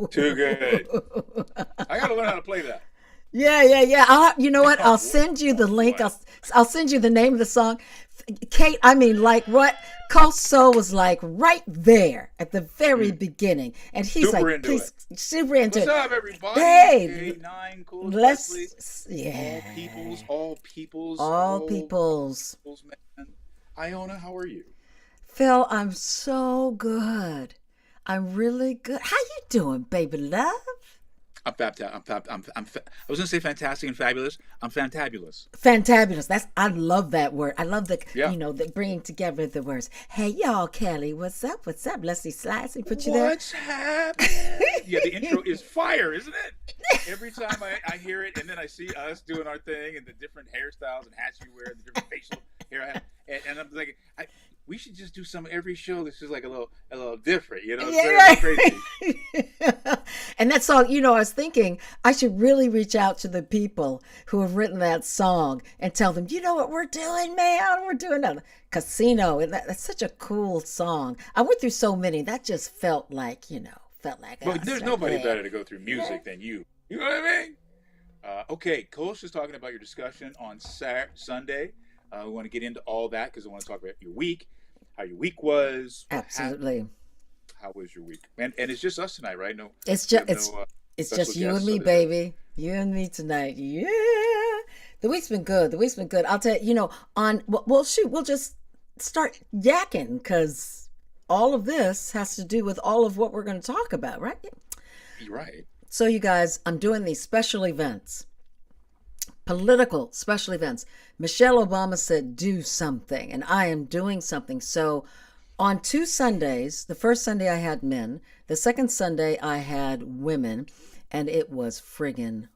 Too good. I got to learn how to play that. Yeah, yeah, yeah. You know what? I'll send you the Oh link. boy. I'll send you the name of the song. Kate, I mean, like what? Coast Soul was like right there at the very Mm. beginning, and he's Super like, into it. please, super into What's it. up, everybody? Hey, K9, Coolest Wesley. let's, All peoples, yeah, all peoples, all all peoples. peoples, man. Iona, how are you? Phil, I'm so good. I'm really good. How you doing, baby love? I'm fab. I was gonna say fantastic and fabulous. I'm fantabulous. Fantabulous. That's I love that word. I love the Yeah. the bringing together the words. Hey y'all, Kelly, what's up? What's up? Leslie Slice, put you there. What's happening? Yeah, the intro is fire, isn't it? Every time I hear it, and then I see us doing our thing, and the different hairstyles and hats you wear, and the different facial hair I have, and I'm like, we should just do some every show. This is like a little different, you know? It's very Yeah, crazy. right. And that song, I was thinking I should really reach out to the people who have written that song and tell them, you know what we're doing, man? We're doing a casino. And that's such a cool song. I went through so many. That just felt like But us there's right nobody there. better to go through Yeah. music than you. You know what I mean? Okay, Coach is talking about your discussion on Sunday. We want to get into all that because I want to talk about your week, how your week was, what happened, Absolutely. how was your week, and it's just us tonight, right? No, It's we just have it's no it's special just you and guests me, other than baby. You and me tonight. Yeah. The week's been good. The week's been good. I'll tell you, on well shoot, we'll just start yakking cuz all of this has to do with all of what we're going to talk about, right? you're right. So you guys, I'm doing these special events. Political special events. Michelle Obama said do something and I am doing something. So on two Sundays, the first Sunday I had men, the second Sunday I had women, and it was friggin'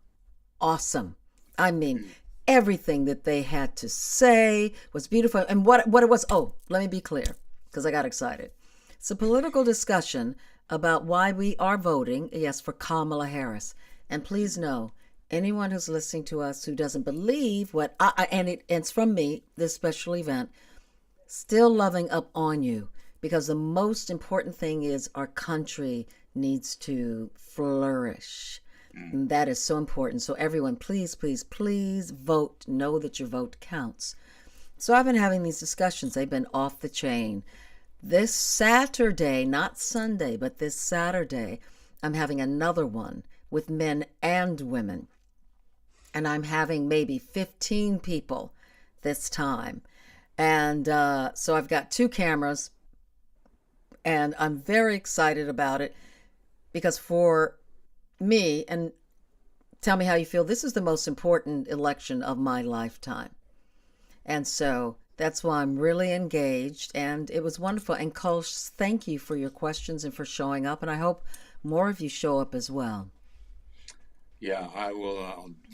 awesome. I mean, Mm. everything that they had to say was beautiful. And what it was, oh, let me be clear, because I got excited. It's a political discussion about why we are voting, yes, for Kamala Harris. And please know, anyone who's listening to us who doesn't believe what it's from me, this special event, still loving up on you because the most important thing is our country needs to flourish. Mm. And that is so important. So, everyone, please, please, please vote. Know that your vote counts. So, I've been having these discussions, they've been off the chain. This Saturday, not Sunday, but this Saturday, I'm having another one with men and women. And I'm having maybe 15 people this time. And so I've got two cameras, and I'm very excited about it because for me, and tell me how you feel, this is the most important election of my lifetime. And so that's why I'm really engaged. And it was wonderful. And Coach, thank you for your questions and for showing up. And I hope more of you show up as well. Yeah, I will.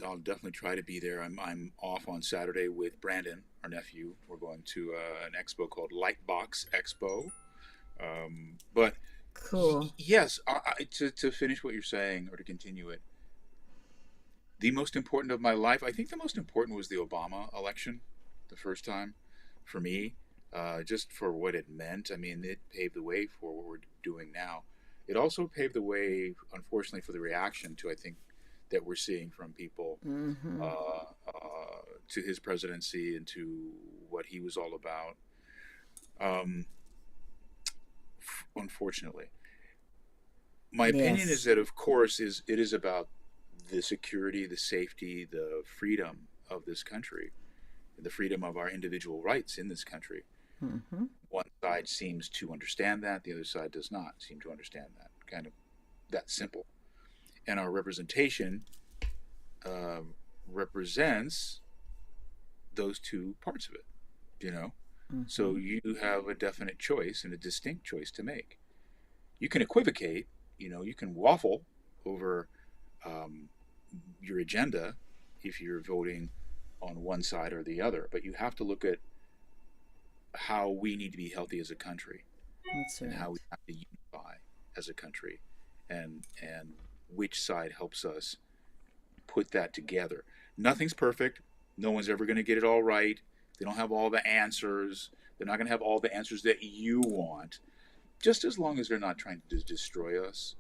I'll definitely try to be there. I'm off on Saturday with Brandon, our nephew. We're going to an expo called Lightbox Expo. But Cool. yes, to finish what you're saying or to continue it, the most important of my life, I think the most important was the Obama election, the first time, for me, just for what it meant. I mean, it paved the way for what we're doing now. It also paved the way, unfortunately, for the reaction to, I think, that we're seeing from people Mm-hmm. to his presidency and to what he was all about. Um, Unfortunately, my opinion is Yes. that, of course, it is about the security, the safety, the freedom of this country, the freedom of our individual rights in this country. Mm-hmm. One side seems to understand that, the other side does not seem to understand that. Kind of that simple. And our representation uh, represents those two parts of it, you know? So Mm-hmm. you have a definite choice and a distinct choice to make. You can equivocate, you can waffle over um, your agenda if you're voting on one side or the other, but you have to look at how we need to be healthy as a country That's and how we right. have to unify as a country and which side helps us put that together. Nothing's perfect. No one's ever going to get it all right. They don't have all the answers. They're not going to have all the answers that you want. Just as long as they're not trying to destroy us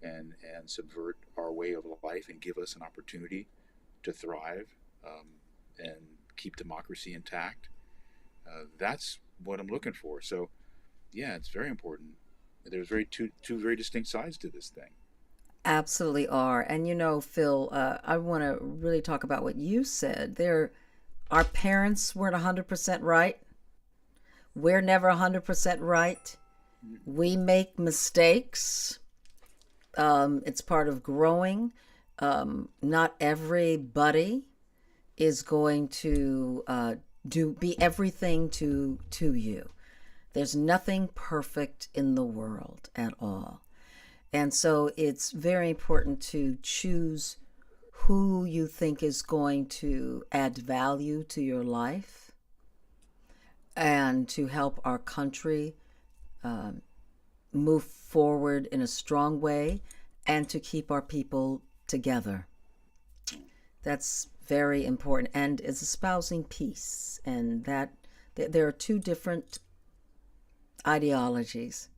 and subvert our way of life and give us an opportunity to thrive, and keep democracy intact. That's what I'm looking for. So yeah, it's very important. There's two very distinct sides to this thing. Absolutely are. And you know, Phil, I want to really talk about what you said. Our parents weren't 100% right. We're never 100% right. We make mistakes. It's part of growing. Not everybody is going to be everything to you. There's nothing perfect in the world at all. And so it's very important to choose who you think is going to add value to your life and to help our country move forward in a strong way and to keep our people together. That's very important. And is espousing peace. And that there are two different ideologies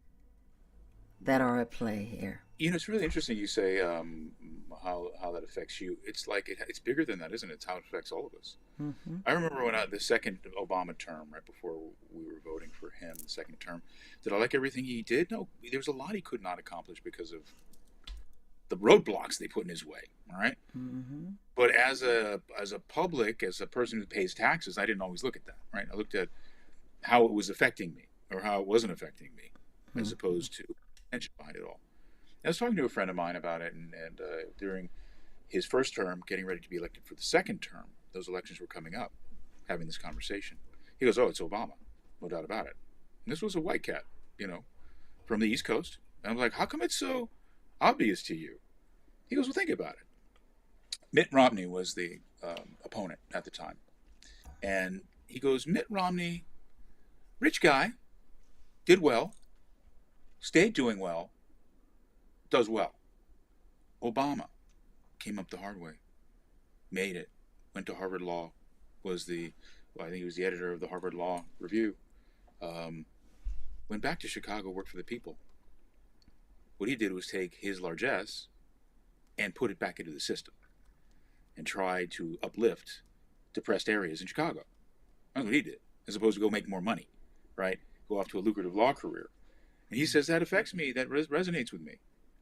that are at play here. It's really interesting you say, how that affects you. It's like it's bigger than that, isn't it? It's how it affects all of us. Mm-hmm. I remember when the second Obama term, right before we were voting for him, the second term, did I like everything he did? No, there was a lot he could not accomplish because of the roadblocks they put in his way. All right. Mm-hmm. But as a person who pays taxes, I didn't always look at that. Right. I looked at how it was affecting me or how it wasn't affecting me, as Mm-hmm. opposed to intention behind it all. I was talking to a friend of mine about it, and during his first term, getting ready to be elected for the second term, those elections were coming up, having this conversation. He goes, "Oh, it's Obama, no doubt about it." And this was a white cat, you know, from the East Coast. And I'm like, "How come it's so obvious to you?" He goes, "Well, think about it. Mitt Romney was the opponent at the time, and he goes, Mitt Romney, rich guy, did well, stayed doing well, does well. Obama came up the hard way, made it, went to Harvard Law, I think he was the editor of the Harvard Law Review, um, went back to Chicago, worked for the people. What he did was take his largesse and put it back into the system and try to uplift depressed areas in Chicago. That's what he did, as opposed to go make more money, right? Go off to a lucrative law career. And he says that affects me, that resonates with me.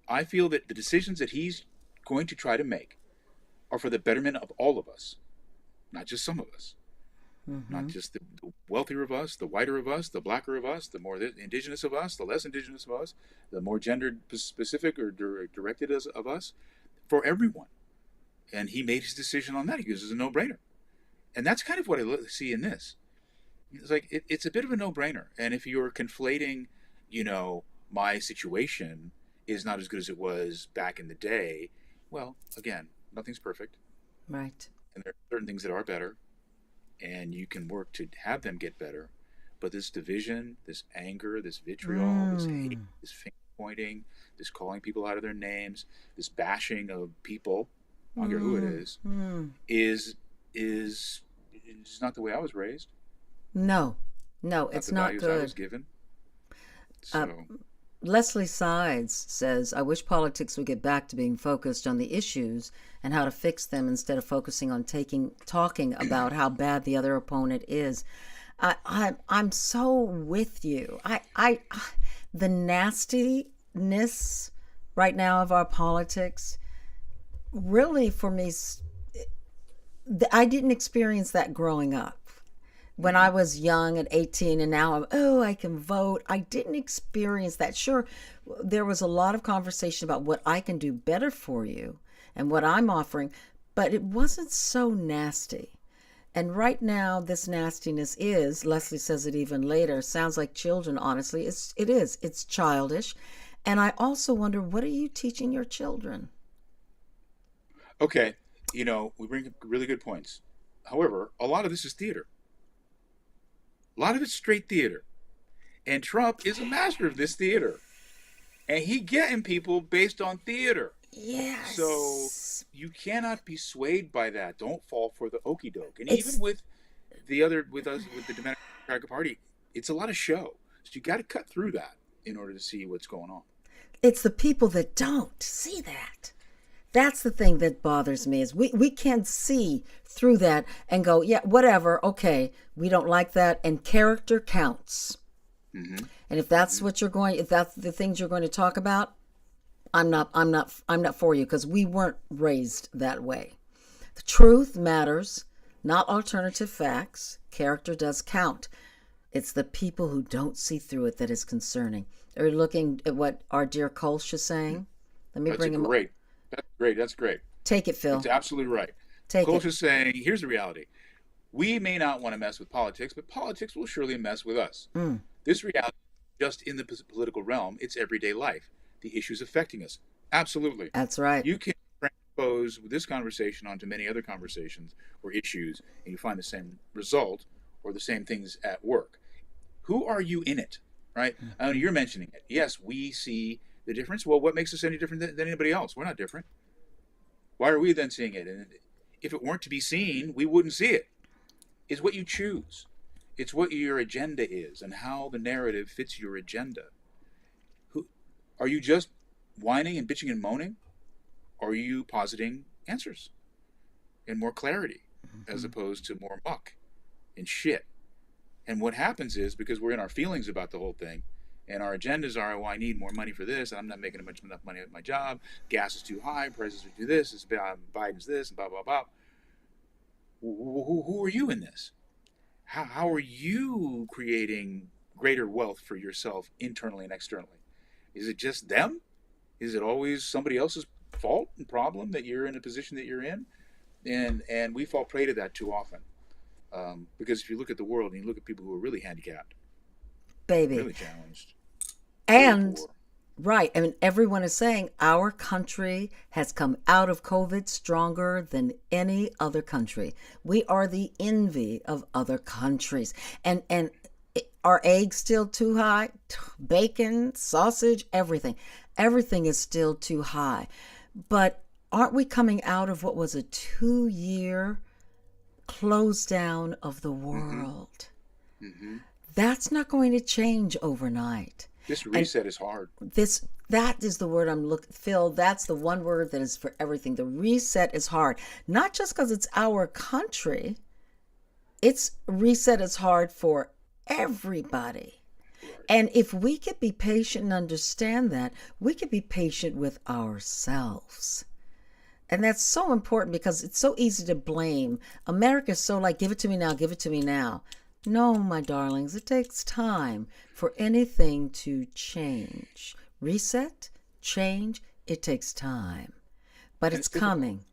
I feel that the decisions that he's going to try to make are for the betterment of all of us, not just some of us, not Mm-hmm. just the wealthier of us, the whiter of us, the blacker of us, the more indigenous of us, the less indigenous of us, the more gender specific or directed of us, for everyone. And he made his decision on that. He goes, it's a no-brainer. And that's kind of what I see in this. It's like it's a bit of a no-brainer. And if you're conflating, my situation is not as good as it was back in the day, well, again, nothing's perfect, Right. and there are certain things that are better, and you can work to have them get better. But this division, this anger, this vitriol, this hate, Mm. this finger pointing, this calling people out of their names, this bashing of people, I don't care who it Mm. Mm. is is not the way I was raised, No, no, not it's the not values I was good. given. Uh, So Leslie Sides says, I wish politics would get back to being focused on the issues and how to fix them instead of focusing on talking about how bad the other opponent is. I'm so with you. The nastiness right now of our politics really for me, I didn't experience that growing up. When I mhm. was young at 18 and now I can vote. I didn't experience that. Sure, there was a lot of conversation about what I can do better for you and what I'm offering, but it wasn't so nasty. And right now, this nastiness is, Leslie says it even later, sounds like children, honestly. It's childish. And I also wonder, what are you teaching your children? Okay, we bring up really good points. However, a lot of this is theater. A lot of it's straight theater, and Trump is a master of this theater, and he getting people based on theater. So Yes. you cannot be swayed by that. Don't fall for the okey doke. And even It's with with the Democratic Party, it's a lot of show. So you got to cut through that in order to see what's going on. It's the people that don't see that. That's the thing that bothers me is we can't see through that and go, yeah, whatever, okay, we don't like that, and character counts. Mm-hmm. And if that's what you're going, if that's the things you're going to talk about, I'm not for you because we weren't raised that way. The truth matters, not alternative facts. Character does count. It's the people who don't see through it that is concerning. Are you looking at what our dear Kolsch is saying? Let me bring him up. That's great. That's great. Take it, Phil. It's absolutely right. Take Kolsch it. is saying, here's the reality. We may not want to mess with politics, but politics will surely mess with us. Mm, This reality, just in the political realm, it's everyday life. The issues affecting us. Absolutely. that's right. You can transpose this conversation onto many other conversations or issues, and you find the same result or the same things at work. Who are you in it, right? You're mentioning it. Yes, we see the difference. Well, what makes us any different than anybody else? We're not different. Why are we then seeing it? And if it weren't to be seen, we wouldn't see it. It's what you choose. It's what your agenda is and how the narrative fits your agenda. Are you just whining and bitching and moaning? Or are you positing answers and more clarity as opposed to more muck and shit? And what happens is, because we're in our feelings about the whole thing, and our agendas are, well, I need more money for this, and I'm not making enough money at my job, gas is too high, prices are too this, Biden's this, and blah, blah, blah. Who are you in this? How are you creating greater wealth for yourself internally and externally? Is it just them? Is it always somebody else's fault and problem that you're in a position that you're in? And we fall prey to that too often. Because if you look at the world and you look at people who are really handicapped, Baby. really challenged, And, really poor. right, I mean, everyone is saying our country has come out of COVID stronger than any other country. We are the envy of other countries. And are eggs still too high? Bacon, sausage, everything. Everything is still too high. But aren't we coming out of what was a 2-year close down of the world? Mm-hmm. That's not going to change overnight. This reset is hard. That is the word I'm looking, Phil, that's the one word that is for everything. The reset is hard. Not just because it's our country. It's reset is hard for everybody. And if we could be patient and understand that, we could be patient with ourselves. And that's so important because it's so easy to blame. America's so like, give it to me now, give it to me now. No, my darlings, it takes time for anything to change. Reset, change, it takes time. But it's coming.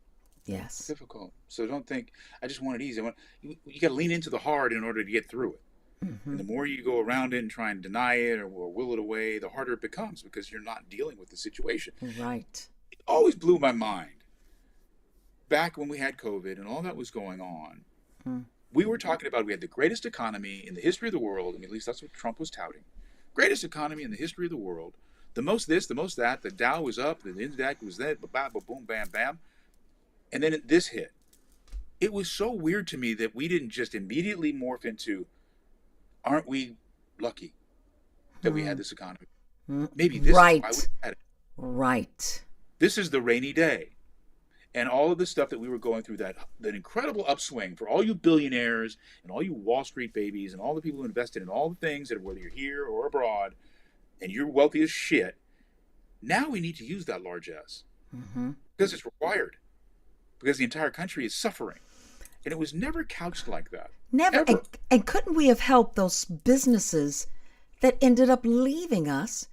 Yes. It's difficult. So don't think, I just want it easy. You got to lean into the hard in order to get through it. Mm-hmm. And the more you go around it and try and deny it or will it away, the harder it becomes because you're not dealing with the situation. Right. It always blew my mind. Back when we had COVID and all that was going on, we were talking about we had the greatest economy in the history of the world, and at least that's what Trump was touting. Greatest economy in the history of the world. The most this, the most that. The Dow was up, the Nasdaq was that, boom, bam, bam. And then this hit. It was so weird to me that we didn't just immediately morph into, aren't we lucky that we had this economy? Maybe this is why we had it. Right. This is the rainy day. And all of the stuff that we were going through, that incredible upswing for all you billionaires and all you Wall Street babies and all the people who invested in all the things that, whether you're here or abroad, and you're wealthy as shit, now we need to use that large S. Because it's required. Because the entire country is suffering. And it was never couched like that. Never. And couldn't we have helped those businesses that ended up leaving us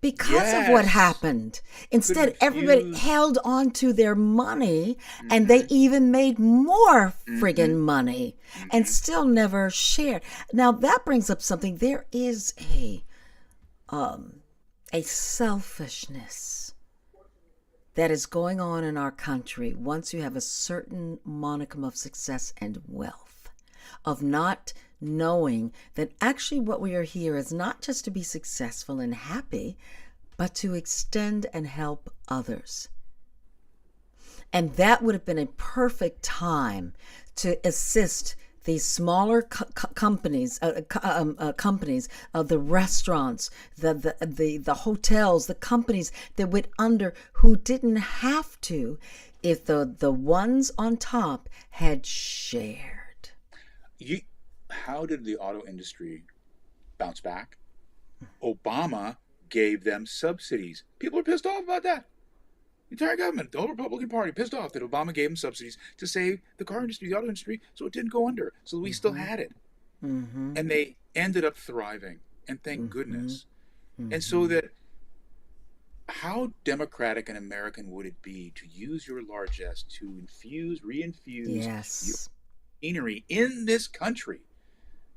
because of what happened? Instead, everybody held on to their money and they even made more friggin' money and still never shared. Now that brings up something. There is a selfishness that is going on in our country once you have a certain monicum of success and wealth, of not knowing that actually what we are here is not just to be successful and happy, but to extend and help others. And that would have been a perfect time to assist these smaller companies, the restaurants, the hotels, the companies that went under, who didn't have to, if the ones on top had shared. You, how did the auto industry bounce back? Obama gave them subsidies. People are pissed off about that. The entire government, the whole Republican Party, pissed off that Obama gave them subsidies to save the car industry, the auto industry, so it didn't go under, so we still had it. Mm-hmm. And they ended up thriving, and thank Mm-hmm. goodness. And so Mm-hmm. that, how democratic and American would it be to use your largesse to reinfuse your Yes. machinery in this country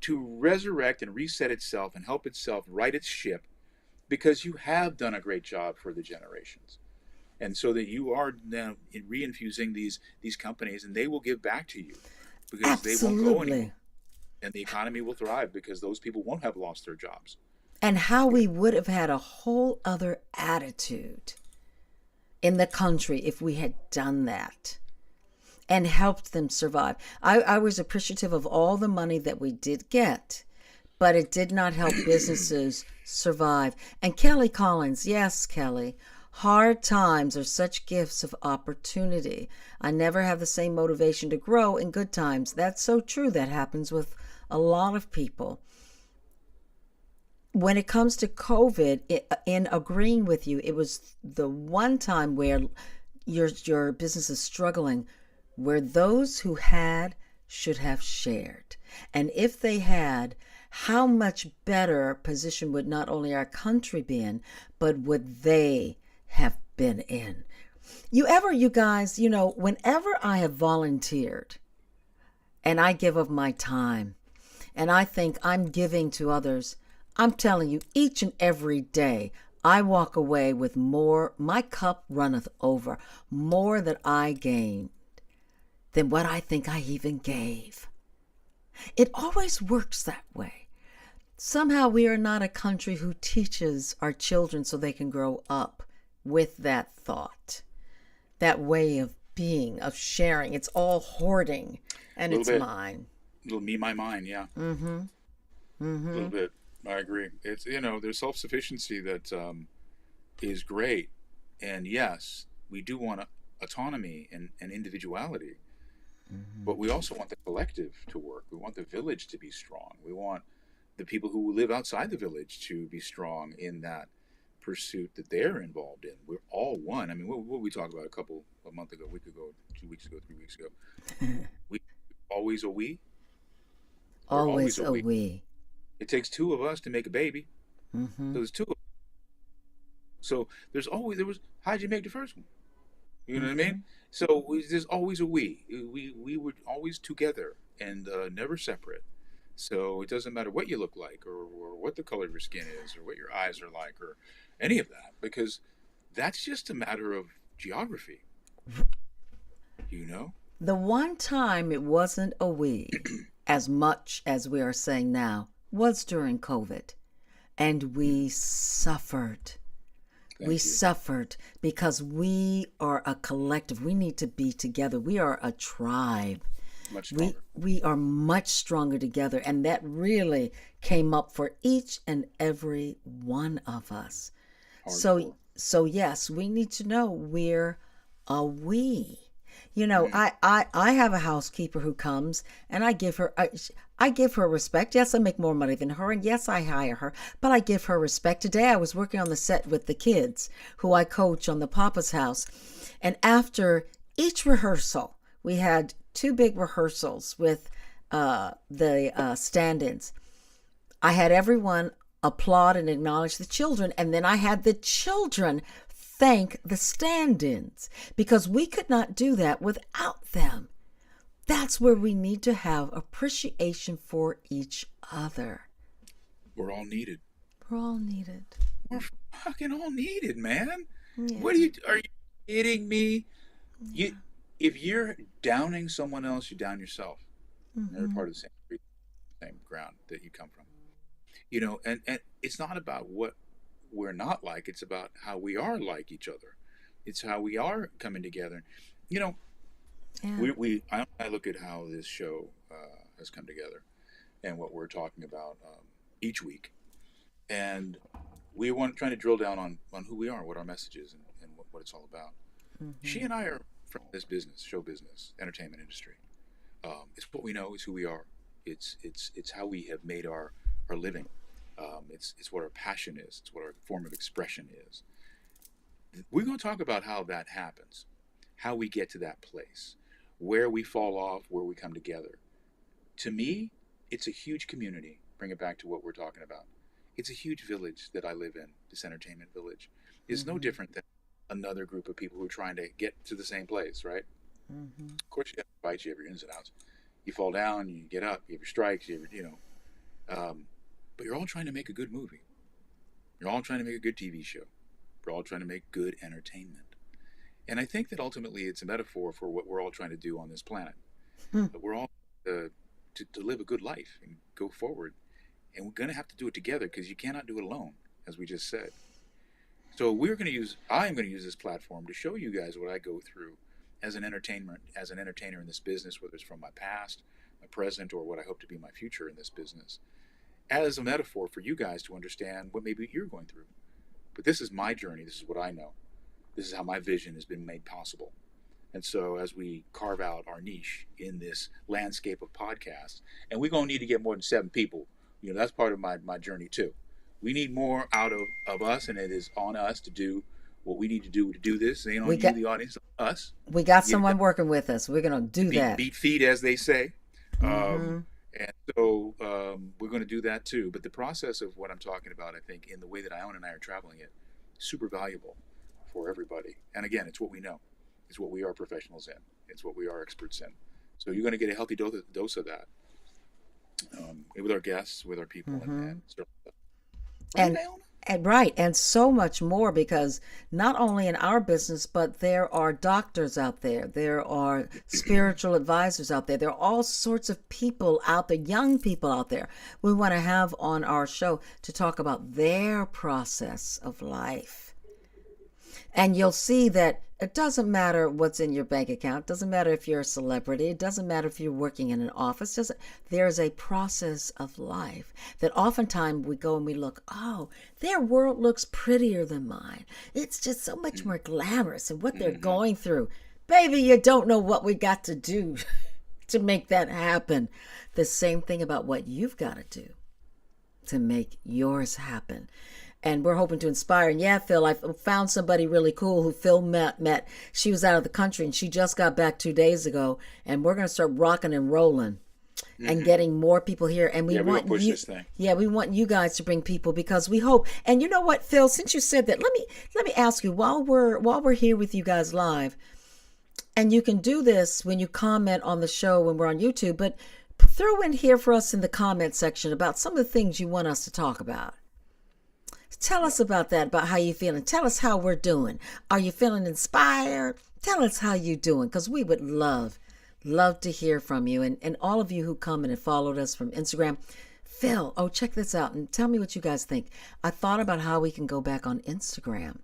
to resurrect and reset itself and help itself right its ship, because you have done a great job for the generations. And so that you are now reinfusing these companies, and they will give back to you because they won't go anywhere, Absolutely. and the economy will thrive because those people won't have lost their jobs. And how we would have had a whole other attitude in the country if we had done that and helped them survive. I was appreciative of all the money that we did get, but it did not help businesses survive. And Kelly Collins, yes, Kelly, hard times are such gifts of opportunity. I never have the same motivation to grow in good times. That's so true. That happens with a lot of people. When it comes to COVID, in agreeing with you, it was the one time where your business is struggling, where those who had should have shared. And if they had, how much better position would not only our country be in, but would they have been in? You guys, whenever I have volunteered and I give of my time and I think I'm giving to others, I'm telling you, each and every day, I walk away with more, my cup runneth over, more that I gain than what I think I even gave. It always works that way. Somehow we are not a country who teaches our children so they can grow up with that thought, that way of being, of sharing. It's all hoarding, and A little it's bit, mine. little me, my mind, yeah, Mm-hmm. a Mm-hmm. little bit. I agree. It's there's self sufficiency that is great, and yes, we do want autonomy and individuality, Mm-hmm. but we also want the collective to work. We want the village to be strong. We want the people who live outside the village to be strong in that pursuit that they're involved in. We're all one. I mean, what we talked about a month ago, a week ago, 2 weeks ago, 3 weeks ago. We always a we. We're always Always a a we. we. It takes two of us to make a baby. Mm-hmm. So there's two. So there was. How'd you make the first one? You know what I Mm-hmm. mean? So there's always a we. We were always together and never separate. So it doesn't matter what you look like, or what the color of your skin is, or what your eyes are like, or any of that, because that's just a matter of geography. You know. The one time it wasn't a we, as much as we are saying now, was during COVID. And we suffered. We Thank you. suffered because we are a collective. We need to be together. We are a tribe. Much We stronger. we are much stronger together, and that really came up for each and every one of us. Hardcore. So yes, we need to know we're a we. I have a housekeeper who comes, and I give her respect. Yes, I make more money than her, and yes, I hire her, but I give her respect. Today I was working on the set with the kids who I coach on the Papa's House, and after each rehearsal, we had two big rehearsals with the stand-ins. I had everyone applaud and acknowledge the children, and then I had the children thank the stand-ins, because we could not do that without them. That's where we need to have appreciation for each other. We're all needed. We're all needed. We're fucking all needed, man. Yeah. What are you kidding me? You, if you're downing someone else, you down yourself. They're Mm-hmm. part of the same ground that you come from. And it's not about what we're not like. It's about how we are like each other. It's how we are coming together. You know, Yeah. we I look at how this show has come together and what we're talking about each week. And we want trying to drill down on who we are, what our message is, and what it's all about. She Mm-hmm. and I are from this business, show business, entertainment industry. It's what we know. It's who we are. It's how we have made our living. It's what our passion is. It's what our form of expression is. We're going to talk about how that happens, how we get to that place, where we fall off, where we come together. To me, it's a huge community. Bring it back to what we're talking about. It's a huge village that I live in. This entertainment village is no Mm-hmm. different than another group of people who are trying to get to the same place, right? Mm-hmm. Of course, you have fights, you have your ins and outs. You fall down, you get up, you have your strikes, but you're all trying to make a good movie. You're all trying to make a good TV show. We're all trying to make good entertainment. And I think that ultimately it's a metaphor for what we're all trying to do on this planet. That we're all to live a good life and go forward. And we're going to have to do it together because you cannot do it alone, as we just said. So I am going to use this platform to show you guys what I go through as an entertainer in this business, whether it's from my past, my present, or what I hope to be my future in this business, as a metaphor for you guys to understand what maybe you're going through. But this is my journey. This is what I know. This is how my vision has been made possible. And so as we carve out our niche in this landscape of podcasts, and we're going to need to get more than 7 people, that's part of my journey too. We need more out of us, and it is on us to do what we need to do this. It ain't We on you, got the audience, us. we got Get it someone done. working with us. We're gonna do that. Beat feet, as they say. Mm-hmm. And so we're going to do that too. But the process of what I'm talking about, I think, in the way that Iona and I are traveling it, super valuable for everybody. And again, it's what we know. It's what we are professionals in. It's what we are experts in. So you're going to get a healthy dose of that with our guests, with our people, Mm-hmm. and so, right, And Iona? and right, and so much more because not only in our business, but there are doctors out there, there are spiritual advisors out there, there are all sorts of people out there, young people out there. We want to have on our show to talk about their process of life. And you'll see that it doesn't matter what's in your bank account. It doesn't matter if you're a celebrity. It doesn't matter if you're working in an office. There's a process of life that oftentimes we go and we look, oh, their world looks prettier than mine. It's just so much more glamorous and what they're Mm-hmm. going through. Baby, you don't know what we got to do to make that happen. The same thing about what you've got to do to make yours happen. And we're hoping to inspire. And yeah, Phil, I found somebody really cool who Phil met. She was out of the country and she just got back 2 days ago. And we're going to start rocking and rolling and getting more people here. And we Yeah, we're going want to push you, this thing. yeah, we want you guys to bring people because we hope. And you know what, Phil, since you said that, let me ask you while we're here with you guys live, and you can do this when you comment on the show when we're on YouTube, but throw in here for us in the comment section about some of the things you want us to talk about. Tell us about that, about how you feeling. Tell us how we're doing. Are you feeling inspired? Tell us how you doing, because we would love to hear from you. And all of you who come and have followed us from Instagram. Phil, oh, check this out and tell me what you guys think. I thought about how we can go back on Instagram.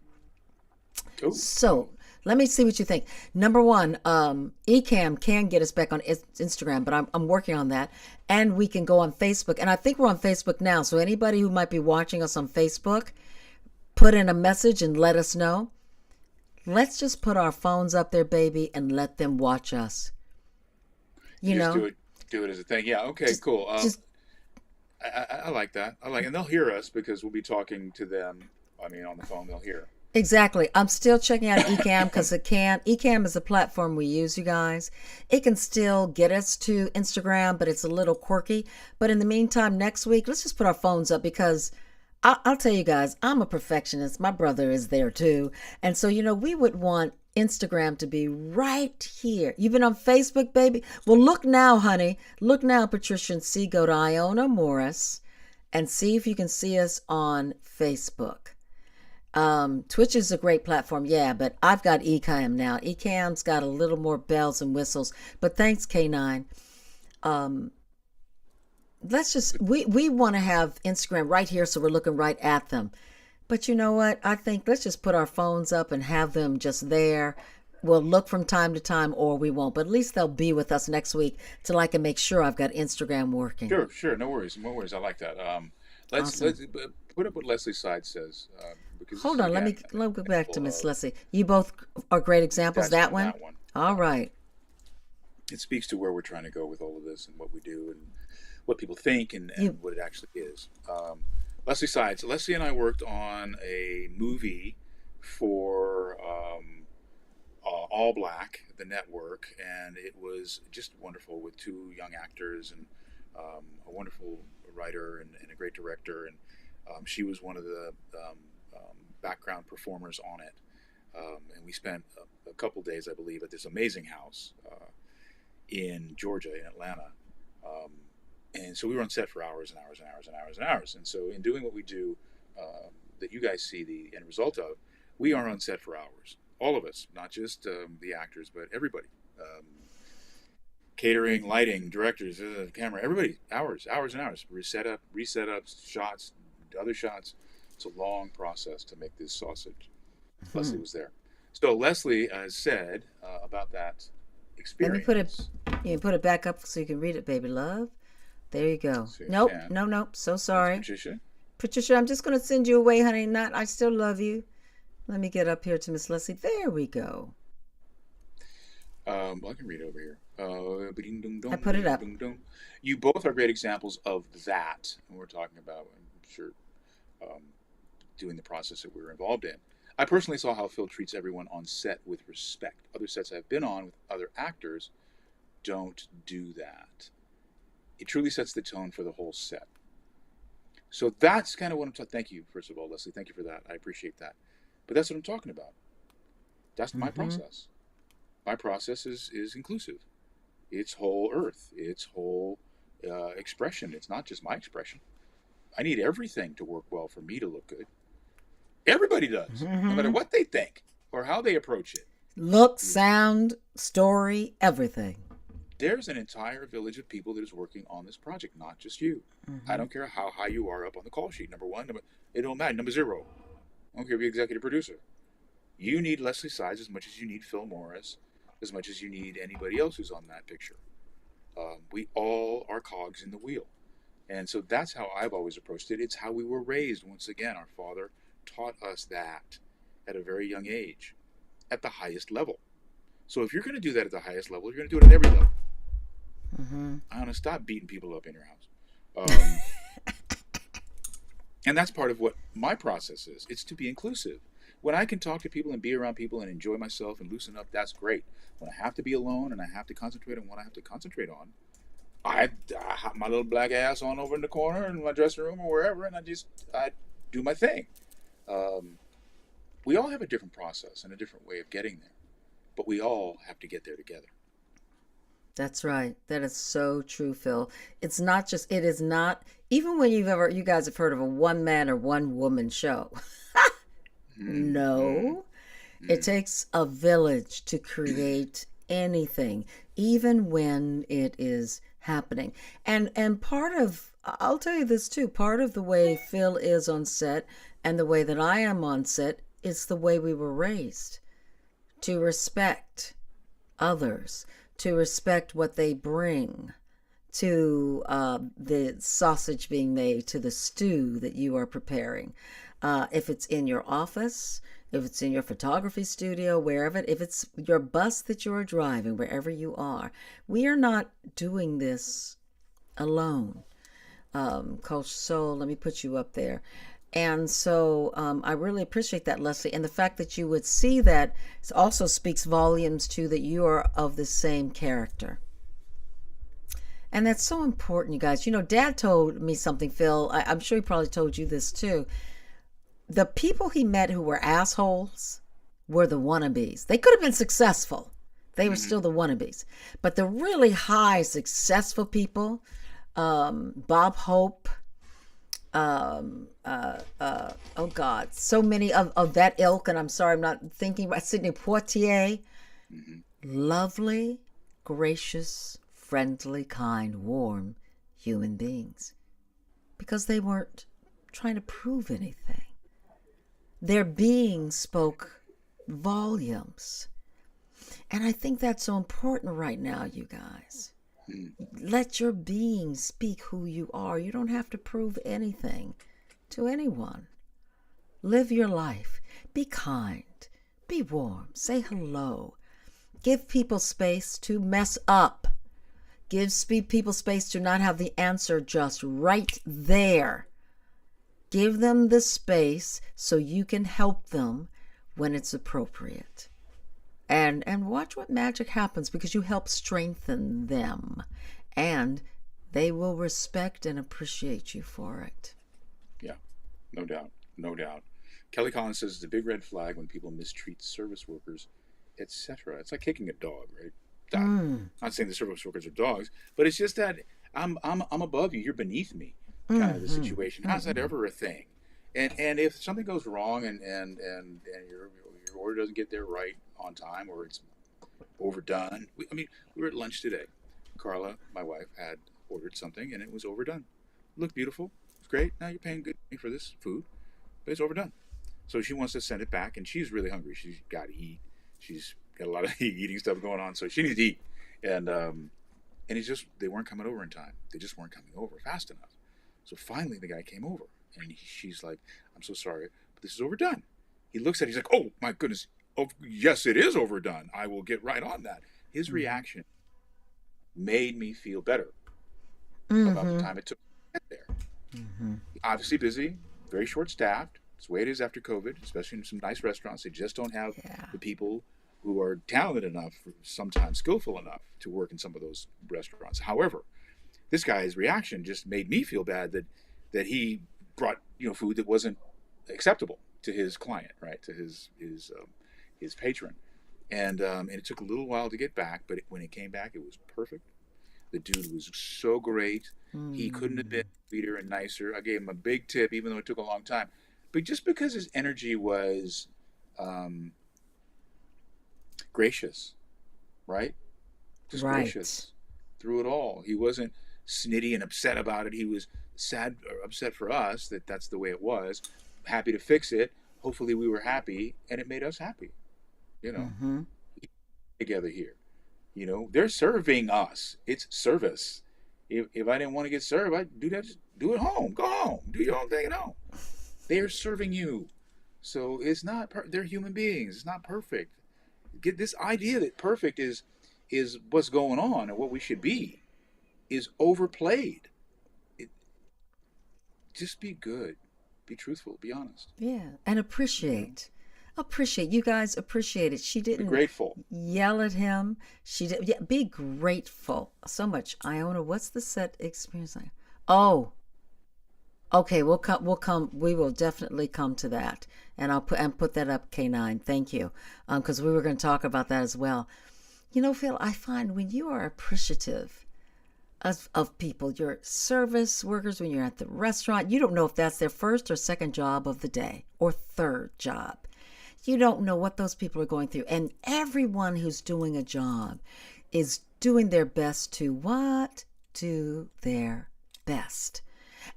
Ooh. So let me see what you think. Number one, Ecamm can get us back on Instagram, but I'm working on that. And we can go on Facebook. And I think we're on Facebook now. So anybody who might be watching us on Facebook, put in a message and let us know. Let's just put our phones up there, baby, and let them watch us. You Just know, do it as a thing. Yeah. Okay. Cool. just I like that. And they'll hear us because we'll be talking to them. I mean, on the phone, they'll hear. exactly. I'm still checking out Ecamm because Ecamm is a platform we use, you guys. It can still get us to Instagram, but it's a little quirky. But in the meantime, next week, let's just put our phones up because I'll tell you guys, I'm a perfectionist. My brother is there too. And so, we would want Instagram to be right here. You've been on Facebook, baby? Well, look now, honey. Look now, Patricia, and see. Go to Iona Morris and see if you can see us on Facebook. Twitch is a great platform, yeah, but I've got Ecamm now. Ecamm's got a little more bells and whistles, but thanks, K9. Let's just, we want to have Instagram right here so we're looking right at them. But you know what? I think let's just put our phones up and have them just there. we'll look from time to time or we won't. But at least they'll be with us next week till I can make sure I've got Instagram working. Sure, sure. No worries. No worries. I like that. Awesome. Let's put up what Leslie Side says, because this Hold is on, again an let me go back to example Miss of Leslie. You both are great examples. that's That one. one? That one. All right. It speaks to where we're trying to go with all of this and what we do and what people think and You what it actually is. Leslie Sides. Leslie and I worked on a movie for All Black, the network, and it was just wonderful with two young actors and a wonderful writer and a great director. And she was one of the background performers on it. And we spent a couple days, I believe, at this amazing house in Georgia, in Atlanta. Um, and so we were on set for hours and hours and hours and hours and hours. And so in doing what we do, that you guys see the end result of, we are on set for hours. All of us, not just the actors, but everybody. Catering, lighting, directors, camera, everybody, hours, hours and hours. Reset up, shots, other shots. It's a long process to make this sausage. Leslie hmm. was there. So Leslie said about that Let me put it. experience. You put it back up so you can read it, baby love. There you go. So you Nope, can. no, nope. So That's sorry, Patricia. Patricia. I'm just gonna send you away, honey. Not. I still love you. Let me get up here to Miss Leslie. There we go. Well, I can read over here. I put it up. You both are great examples of that. And we're talking about, I'm sure, um, doing the process that we were involved in. I personally saw how Phil treats everyone on set with respect. Other sets I've been on with other actors don't do that. It truly sets the tone for the whole set. So that's kind of what I'm talking. Thank you, first of all, Leslie. Thank you for that. I appreciate that. But that's what I'm talking about. That's my Mm-hmm. process. My process is inclusive. It's whole earth. It's whole expression. It's not just my expression. I need everything to work well for me to look good. Everybody does, no matter Mm-hmm. what they think or how they approach it. Look, sound, story, everything. There's an entire village of people that is working on this project, not just you. I Mm-hmm. don't care how high you are up on the call sheet. Number one, it don't matter. Number zero. I don't care if you're executive producer. You need Leslie Sides as much as you need Phil Morris, as much as you need anybody else who's on that picture. We all are cogs in the wheel. And so that's how I've always approached it. It's how we were raised. Once again, our father taught us that at a very young age, at the highest level. So if you're going to do that at the highest level, you're going to do it at every level. Mm-hmm. I want to stop beating people up in your house. And that's part of what my process is. It's to be inclusive. When I can talk to people and be around people and enjoy myself and loosen up, that's great. When I have to be alone and I have to concentrate on what I have to concentrate on, I hop my little black ass on over in the corner in my dressing room or wherever, and I do my thing. Um, we all have a different process and a different way of getting there, but we all have to get there together. That's right. That is so true, Phil. It's not just, it is not, even when you guys have heard of a one man or one woman show. Mm, mm, No, it mm. takes a village to create anything, even when it is happening. And part of, I'll tell you this too, part of the way Phil is on set and the way that I am on set is the way we were raised to respect others, to respect what they bring to the sausage being made, to the stew that you are preparing. If it's in your office, if it's in your photography studio, wherever, if it's your bus that you're driving, wherever you are, we are not doing this alone. Coach Soul, let me put you up there. And so I really appreciate that, Leslie. And the fact that you would see that also speaks volumes to that you are of the same character. And that's so important, you guys. You know, Dad told me something, Phil. I'm sure he probably told you this too. The people he met who were assholes were the wannabes. They could have been successful. They were Hmm. still the wannabes. But the really high, successful people, Bob Hope, oh God, so many of that ilk, and I'm sorry, I'm not thinking about Sidney Poitier, Hmm. lovely, gracious, friendly, kind, warm human beings because they weren't trying to prove anything. Their being spoke volumes. And I think that's so important right now, you guys. Let your being speak who you are. You don't have to prove anything to anyone. Live your life. Be kind. Be warm. Say hello. Give people space to mess up. Give people space to not have the answer just right there. Give them the space so you can help them when it's appropriate. And watch what magic happens, because you help strengthen them. And they will respect and appreciate you for it. Yeah, no doubt. No doubt. Kelly Collins says it's a big red flag when people mistreat service workers, etc. It's like kicking a dog, right? Not saying the service workers are dogs, but it's just that I'm above you, you're beneath me, kind of the situation. How's that ever a thing? And if something goes wrong and your order doesn't get there right on time, or it's overdone. We were at lunch today. Carla, my wife, had ordered something and it was overdone. It looked beautiful. It's great. Now you're paying good money for this food, but it's overdone. So she wants to send it back, and she's really hungry. She's got to eat. She's got a lot of eating stuff going on, so she needs to eat. And it's just, they weren't coming over in time. They just weren't coming over fast enough. So finally the guy came over, and she's like, I'm so sorry, but this is overdone. He looks at it, he's like, oh my goodness, oh, yes, it is overdone. I will get right on that. His reaction made me feel better about the time it took to get there. Obviously busy, very short-staffed. It's the way it is after COVID, especially in some nice restaurants. They just don't have the people who are talented enough, sometimes skillful enough, to work in some of those restaurants. However, this guy's reaction just made me feel bad that he brought food that wasn't acceptable to his client, right, to his patron, and it took a little while to get back, but when it came back, it was perfect. The dude was so great. He couldn't have been sweeter and nicer. I gave him a big tip, even though it took a long time. But just because his energy was gracious, right? Just gracious through it all. He wasn't snitty and upset about it. He was sad or upset for us that that's the way it was. Happy to fix it. Hopefully we were happy, and it made us happy. Together here. They're serving us. It's service. If I didn't want to get served, I'd do that. Just do it home. Go home. Do your own thing at home. They are serving you. So it's not, they're human beings. It's not perfect. Get this idea that perfect is what's going on and what we should be is overplayed. Just be good. Be truthful. Be honest. Yeah. And appreciate. You guys appreciate it. She didn't be grateful. Yell at him. She did. Yeah, be grateful. So much. Iona, what's the set experience like? Oh, okay. We'll come. We will definitely come to that, and I'll put that up. K9. Thank you. Because we were going to talk about that as well. Phil, I find when you are appreciative of people, your service workers, when you're at the restaurant, you don't know if that's their first or second job of the day or third job. You don't know what those people are going through. And everyone who's doing a job is doing their best to what? Do their best.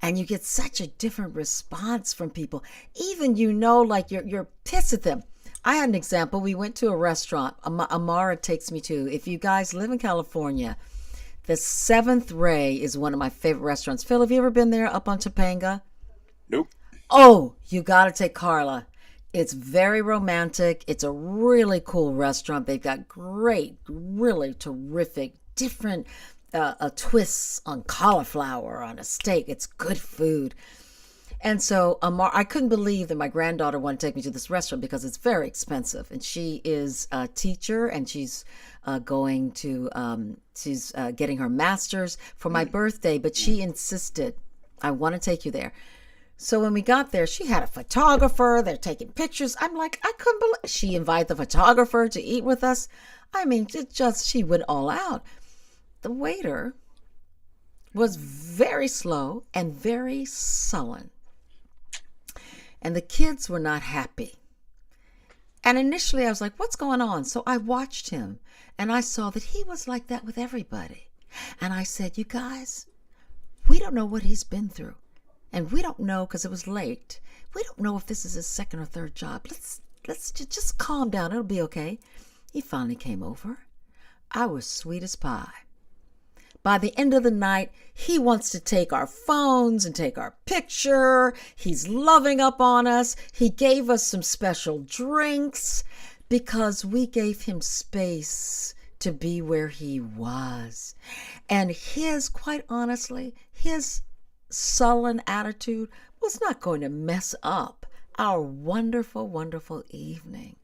And you get such a different response from people. Even like you're pissed at them. I had an example. We went to a restaurant. Amara takes me to. If you guys live in California, the Seventh Ray is one of my favorite restaurants. Phil, have you ever been there up on Topanga? Nope. Oh, you got to take Carla. It's very romantic. It's a really cool restaurant. They've got great, really terrific, different twists on cauliflower, on a steak. It's good food. And so I couldn't believe that my granddaughter wanted to take me to this restaurant because it's very expensive. And she is a teacher, and she's getting her master's for my birthday. But she insisted, I want to take you there. So when we got there, she had a photographer. They're taking pictures. I'm like, I couldn't believe. She invited the photographer to eat with us. I mean, she went all out. The waiter was very slow and very sullen. And the kids were not happy. And initially I was like, what's going on? So I watched him, and I saw that he was like that with everybody. And I said, you guys, we don't know what he's been through. And we don't know, because it was late, we don't know if this is his second or third job. Let's just calm down. It'll be okay. He finally came over. I was sweet as pie. By the end of the night, he wants to take our phones and take our picture. He's loving up on us. He gave us some special drinks because we gave him space to be where he was. And quite honestly, his sullen attitude was not going to mess up our wonderful, wonderful evening.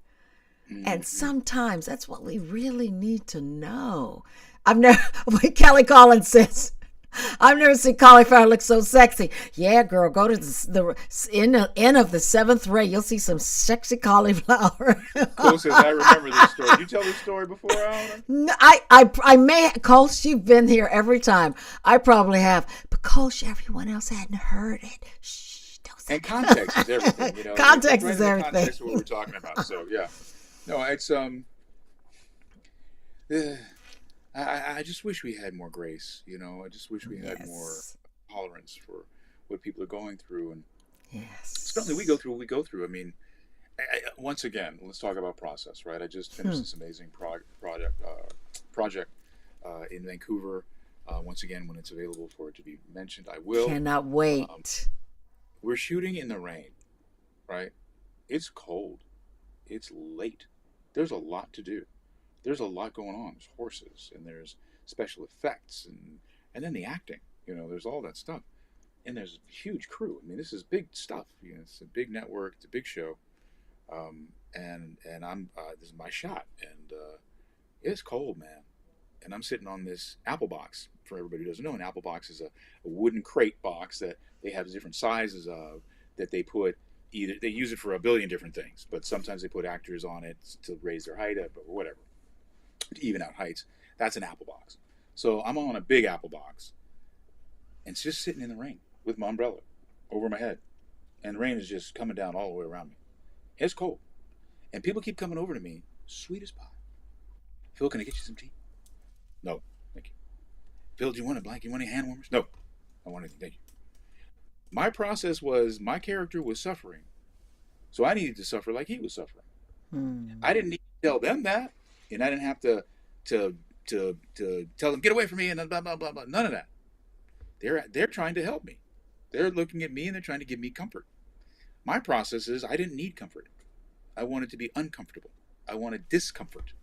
And sometimes that's what we really need to know. When Kelly Collins says, I've never seen cauliflower look so sexy. Yeah, girl, go to the end of the seventh ray. You'll see some sexy cauliflower. Cole says, I remember this story. Did you tell this story before, Alana? I may, Coach, you've been here every time. I probably have. But Coach, everyone else hadn't heard it. Shh, don't say. And context is everything. You know, context is everything. Context of what we're talking about. So, yeah. No, it's, I just wish we had more grace, you know. I just wish we had more tolerance for what people are going through, and certainly we go through what we go through. I mean, once again, let's talk about process, right? I just finished this amazing project in Vancouver. Once again, when it's available for it to be mentioned, I will. Cannot wait. We're shooting in the rain, right? It's cold. It's late. There's a lot to do. There's a lot going on. There's horses, and there's special effects, and then the acting. You know, there's all that stuff, and there's a huge crew. I mean, this is big stuff. You know, it's a big network. It's a big show, and I'm this is my shot, and it's cold, man. And I'm sitting on this Apple box. For everybody who doesn't know, an Apple box is a wooden crate box that they have different sizes of that they put. Either they use it for a billion different things, but sometimes they put actors on it to raise their height up or whatever. To even out heights. That's an Apple box. So I'm on a big Apple box, and it's just sitting in the rain with my umbrella over my head, and the rain is just coming down all the way around me. It's cold, and people keep coming over to me, sweet as pie. Phil, can I get you some tea? No, thank you. Phil, do you want a blanket? You want any hand warmers? No, I don't want anything. Thank you. My process was my character was suffering, so I needed to suffer like he was suffering. I didn't need to tell them that. And I didn't have to tell them, get away from me, and blah, blah, blah, blah. None of that. They're trying to help me. They're looking at me, and they're trying to give me comfort. My process is I didn't need comfort. I wanted to be uncomfortable. I wanted discomfort.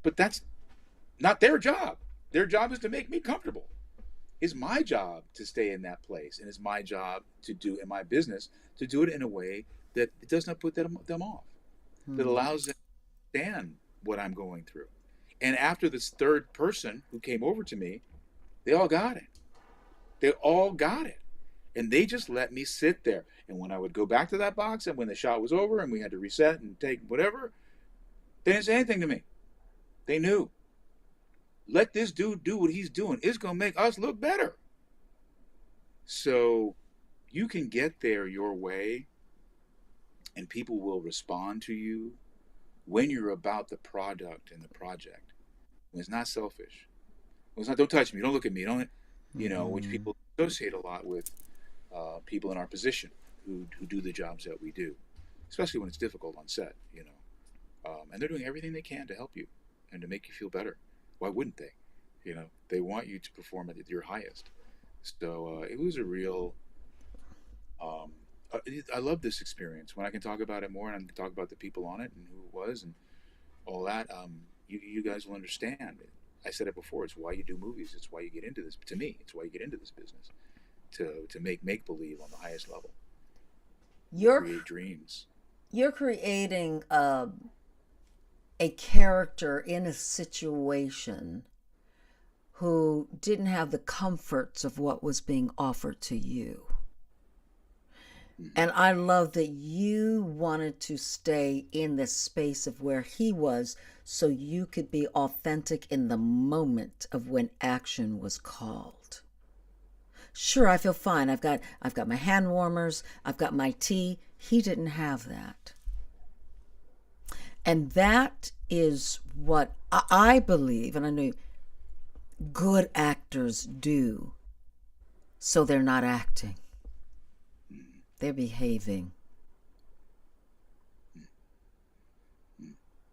But that's not their job. Their job is to make me comfortable. It's my job to stay in that place, and it's my job to do, in my business, to do it in a way that it does not put them off, that allows them to understand what I'm going through. And after this third person who came over to me, they all got it. They all got it. And they just let me sit there. And when I would go back to that box, and when the shot was over and we had to reset and take whatever, they didn't say anything to me. They knew. Let this dude do what he's doing. It's going to make us look better. So you can get there your way, and people will respond to you when you're about the product and the project. When it's not selfish. When it's not, don't touch me, don't look at me, don't, you know, which people associate a lot with people in our position who do the jobs that we do, especially when it's difficult on set, you know. And they're doing everything they can to help you and to make you feel better. Why wouldn't they? You know, they want you to perform at your highest. So it was a real, I love this experience. When I can talk about it more, and I can talk about the people on it and who it was and all that, you guys will understand. I said it before, it's why you do movies. It's why you get into this. To me, it's why you get into this business. To make-believe on the highest level. Create dreams. You're creating a character in a situation who didn't have the comforts of what was being offered to you. And I love that you wanted to stay in the space of where he was so you could be authentic in the moment of when action was called. Sure, I feel fine. I've got my hand warmers. I've got my tea. He didn't have that. And that is what I believe, and I know good actors do. So they're not acting. They're behaving.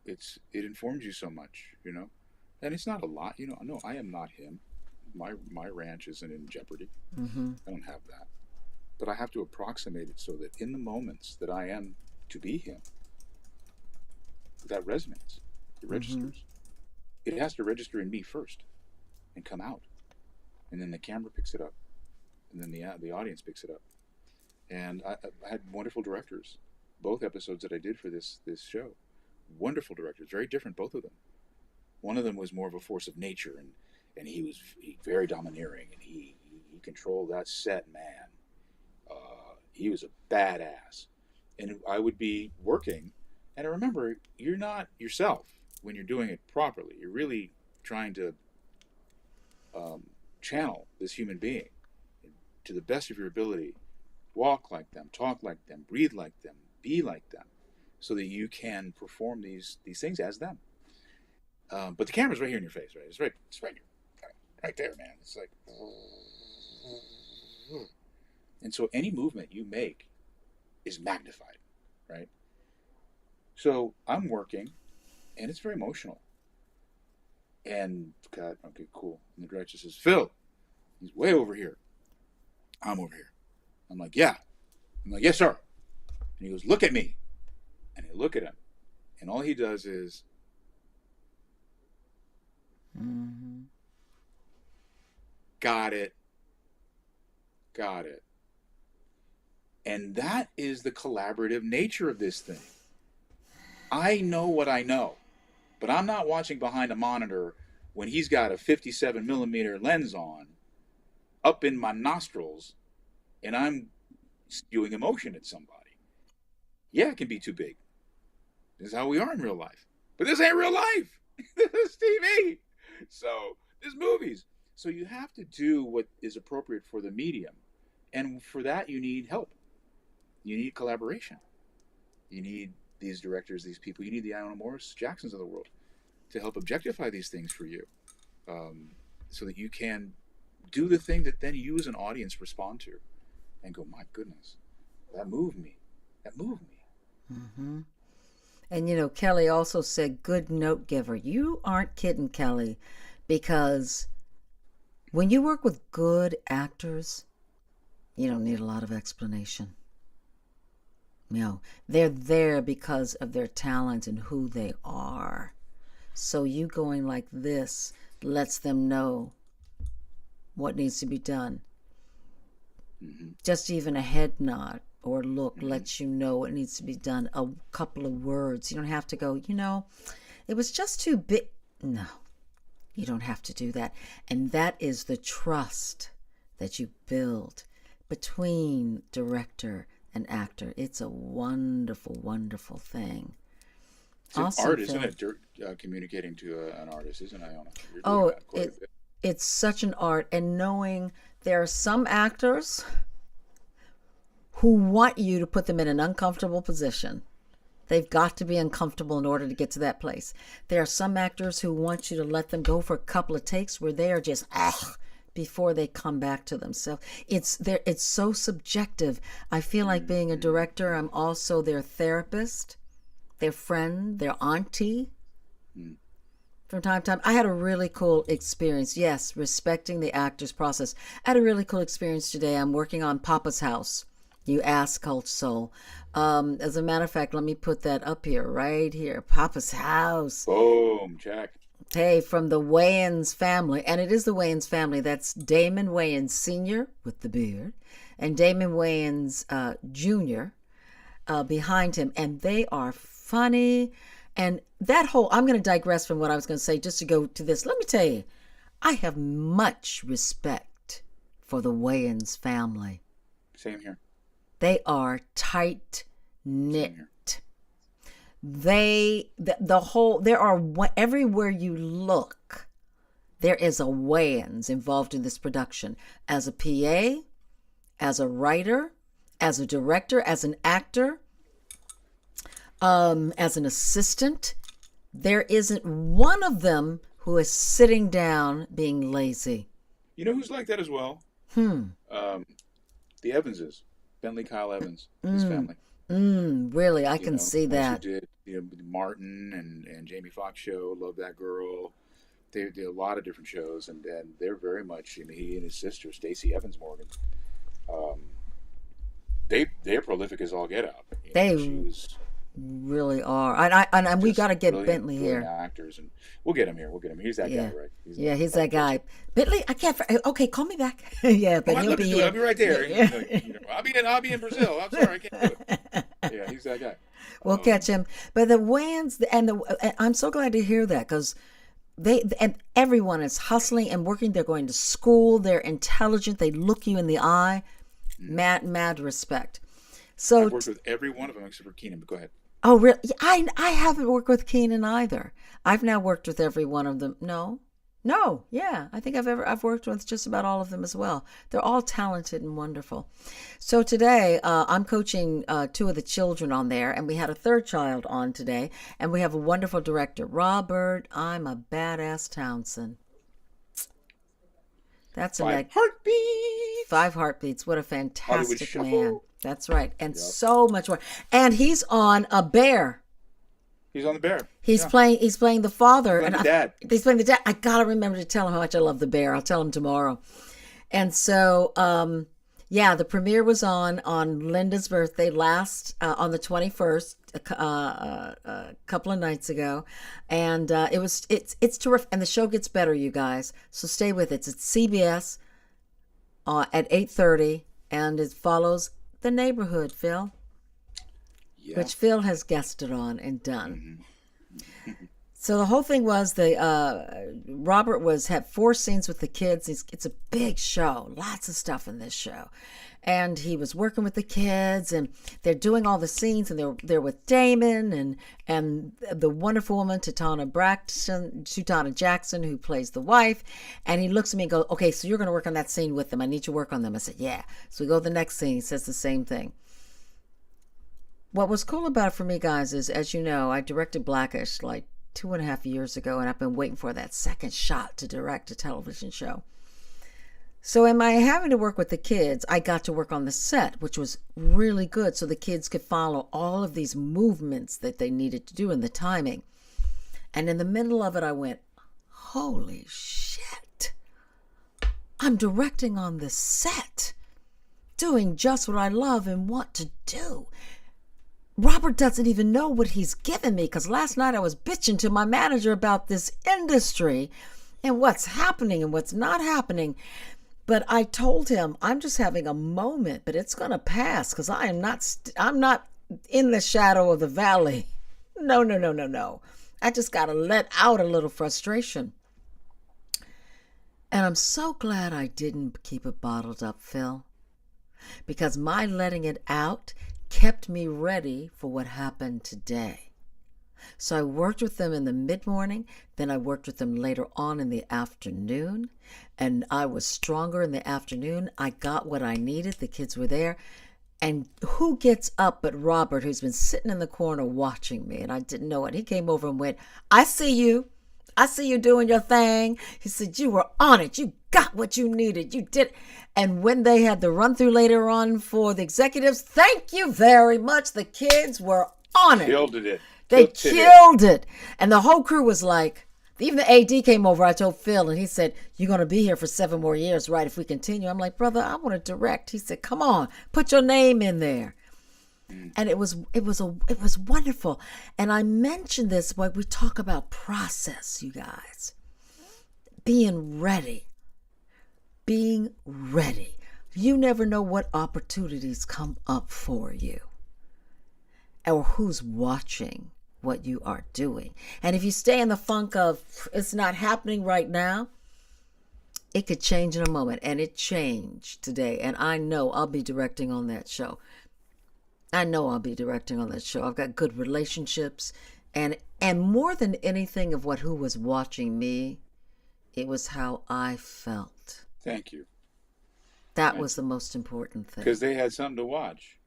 it informs you so much, and it's not a lot, no, I am not him. My ranch isn't in jeopardy. Mm-hmm. I don't have that, but I have to approximate it so that in the moments that I am to be him, that resonates, it Mm-hmm. registers. It has to register in me first and come out, and then the camera picks it up, and then the audience picks it up. And I had wonderful directors, both episodes that I did for this show. Wonderful directors, very different, both of them. One of them was more of a force of nature, and he very domineering, and he controlled that set, man. He was a badass, and I would be working, and I remember you're not yourself when you're doing it properly. You're really trying to channel this human being to the best of your ability. Walk like them, talk like them, breathe like them, be like them, so that you can perform these things as them. But the camera's right here in your face, right? It's right there, man. It's like, and so any movement you make is magnified, right? So I'm working, and it's very emotional. And God, okay, cool. And the director says, Phil, he's way over here. I'm over here. I'm like, yeah. I'm like, yes, sir. And he goes, look at me. And I look at him, and all he does is, Mm-hmm. got it. Got it. And that is the collaborative nature of this thing. I know what I know, but I'm not watching behind a monitor when he's got a 57 millimeter lens on up in my nostrils and I'm spewing emotion at somebody. Yeah, it can be too big. This is how we are in real life. But this ain't real life. This is TV. So, this movies. So you have to do what is appropriate for the medium. And for that, you need help. You need collaboration. You need these directors, these people. You need the Iona Morris Jacksons of the world to help objectify these things for you, so that you can do the thing that then you as an audience respond to and go, my goodness, that moved me. That moved me. Mm-hmm. And Kelly also said, good note giver. You aren't kidding, Kelly, because when you work with good actors, you don't need a lot of explanation. They're there because of their talent and who they are. So you going like this lets them know what needs to be done. Mm-hmm. Just even a head nod or look Mm-hmm. lets you know what needs to be done. A couple of words. You don't have to go, it was just too big. No, you don't have to do that. And that is the trust that you build between director and actor. It's a wonderful, wonderful thing. It's an Also, art, Phil, isn't it? Communicating to an artist, isn't it, Iona? You're doing oh, that quite a bit. it's such an art. And knowing there are some actors who want you to put them in an uncomfortable position. They've got to be uncomfortable in order to get to that place. There are some actors who want you to let them go for a couple of takes where they are just before they come back to themselves. It's so subjective. I feel like being a director, I'm also their therapist, their friend, their auntie. Mm. From time to time, I had a really cool experience. Yes, respecting the actor's process. I had a really cool experience today. I'm working on Papa's House. You ask, Cult Soul. As a matter of fact, let me put that up here, right here. Papa's House. Boom, check. Hey, from the Wayans family, and it is the Wayans family. That's Damon Wayans Sr. with the beard, and Damon Wayans Jr. Behind him, and they are funny. And that whole, I'm going to digress from what I was going to say just to go to this. Let me tell you, I have much respect for the Wayans family. Same here. They are tight Same knit. here. There are, everywhere you look, there is a Wayans involved in this production. As a PA, as a writer, as a director, as an actor, as an assistant. There isn't one of them who is sitting down being lazy. You know who's like that as well? Hmm. The Evanses. Bentley Kyle Evans, his family. Really, I You can know, see also that. did Martin and Jamie Foxx show. Love that girl. They did a lot of different shows, and they're very much. He and his sister Stacey Evans Morgan. Um, they're prolific as all get out. She They was really are. And we got just to get brilliant, Bentley brilliant here. actors, and we'll get him here. We'll get him. He's that Yeah. guy, right? He's Yeah, he's that that guy. person. Bentley, I can't. Okay, call me back. Yeah, Oh, but I'd he'll love to be do it. I'll here. be right there. Yeah. I'll be in Brazil. I'm sorry, I can't do it. Yeah, he's that guy. We'll catch him. But the Wayans and I'm so glad to hear that because they and everyone is hustling and working. They're going to school. They're intelligent. They look you in the eye. Mad respect. I've So worked with every one of them except for Keenan. But go ahead. oh, really? I haven't worked with Keenan either. I've now worked with every one of them. No, yeah. I think I've worked with just about all of them as well. They're all talented and wonderful. So today I'm coaching two of the children on there, and we had a third child on today, and we have a wonderful director, Robert. I'm a badass Townsend. That's a Five mag- heartbeats. Five heartbeats. What a Hollywood fantastic man. Shuffle. That's right, and Yep. so much more. And he's on a bear. He's on the bear. He's Yeah. playing. He's playing the father, Playing and the dad. he's playing the dad. I gotta remember to tell him how much I love the bear. I'll tell him tomorrow. And so, yeah, the premiere was on Linda's birthday last on the 21st, a couple of nights ago, and it's terrific. And the show gets better, you guys. So stay with it. It's CBS at 8:30, and it follows The Neighborhood, Phil, Yeah. which Phil has guested on and done. So the whole thing was Robert had 4 scenes with the kids. It's a big show, lots of stuff in this show, and he was working with the kids, and they're doing all the scenes, and they're with Damon and the wonderful woman Tutana Jackson, who plays the wife, and he looks at me and goes, "Okay, so you're going to work on that scene with them. I need you to work on them." I said, "Yeah." So we go to the next scene. He says the same thing. What was cool about it for me, guys, is, as you know, I directed Blackish like 2.5 years ago, and I've been waiting for that second shot to direct a television show. So in my having to work with the kids, I got to work on the set, which was really good, so the kids could follow all of these movements that they needed to do and the timing. And in the middle of it, I went, holy shit, I'm directing on the set, doing just what I love and want to do. Robert doesn't even know what he's given me, because last night I was bitching to my manager about this industry and what's happening and what's not happening. But I told him I'm just having a moment, but it's going to pass, because I'm not in the shadow of the valley. No. I just got to let out a little frustration. And I'm so glad I didn't keep it bottled up, Phil, because my letting it out kept me ready for what happened today. So I worked with them in the mid-morning, then I worked with them later on in the afternoon, and I was stronger in the afternoon. I got what I needed. The kids were there. And who gets up but Robert, who's been sitting in the corner watching me, and I didn't know it. He came over and went, "I see you. I see you doing your thing." He said, "You were on it. You got what you needed. You did." And when they had the run through later on for the executives, thank you very much. The kids were on it. Killed it. They killed it. And the whole crew was like, even the AD came over. I told Phil, and he said, "You're going to be here for 7 more years, right, if we continue?" I'm like, "Brother, I want to direct." He said, "Come on, put your name in there." And it was wonderful. And I mentioned this when we talk about process, you guys. Being ready. You never know what opportunities come up for you, or who's watching what you are doing. And if you stay in the funk of it's not happening right now, it could change in a moment. And it changed today. And I know I'll be directing on that show. I've got good relationships. And more than anything of who was watching me, it was how I felt. Thank you. That was the most important thing. Because they had something to watch.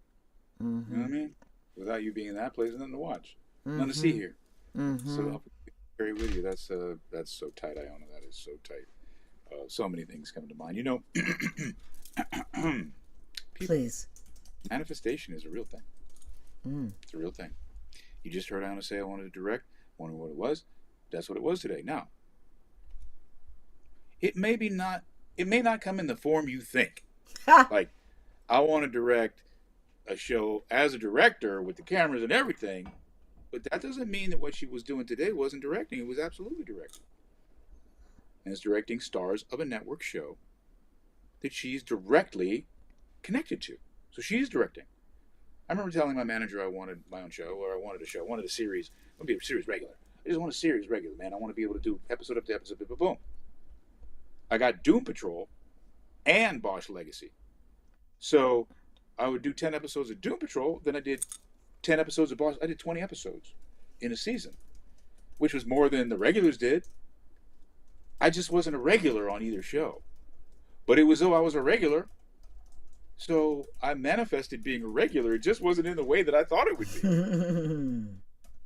You know what I mean? Without you being in that place, nothing to watch. Nothing to see here. So I'll carry with you. That's so tight, Iona. That is so tight. So many things come to mind. You know, Please. manifestation is a real thing. It's a real thing. You just heard Anna say I wanted to direct, wondering what it was. That's what it was today. Now, it may be not. It may not come in the form you think. Like, I want to direct a show as a director with the cameras and everything, but that doesn't mean that what she was doing today wasn't directing. It was absolutely directing. And it's directing stars of a network show that she's directly connected to. So she's directing. I remember telling my manager I wanted my own show, or I wanted a show, I wanted a series. I want to be a series regular. I just want a series regular, man. I want to be able to do episode up to episode, boom. I got Doom Patrol and Bosch Legacy. So I would do 10 episodes of Doom Patrol, then I did 10 episodes of Bosch. I did 20 episodes in a season, which was more than the regulars did. I just wasn't a regular on either show. But it was though I was a regular. So I manifested being a regular. It just wasn't in the way that I thought it would be.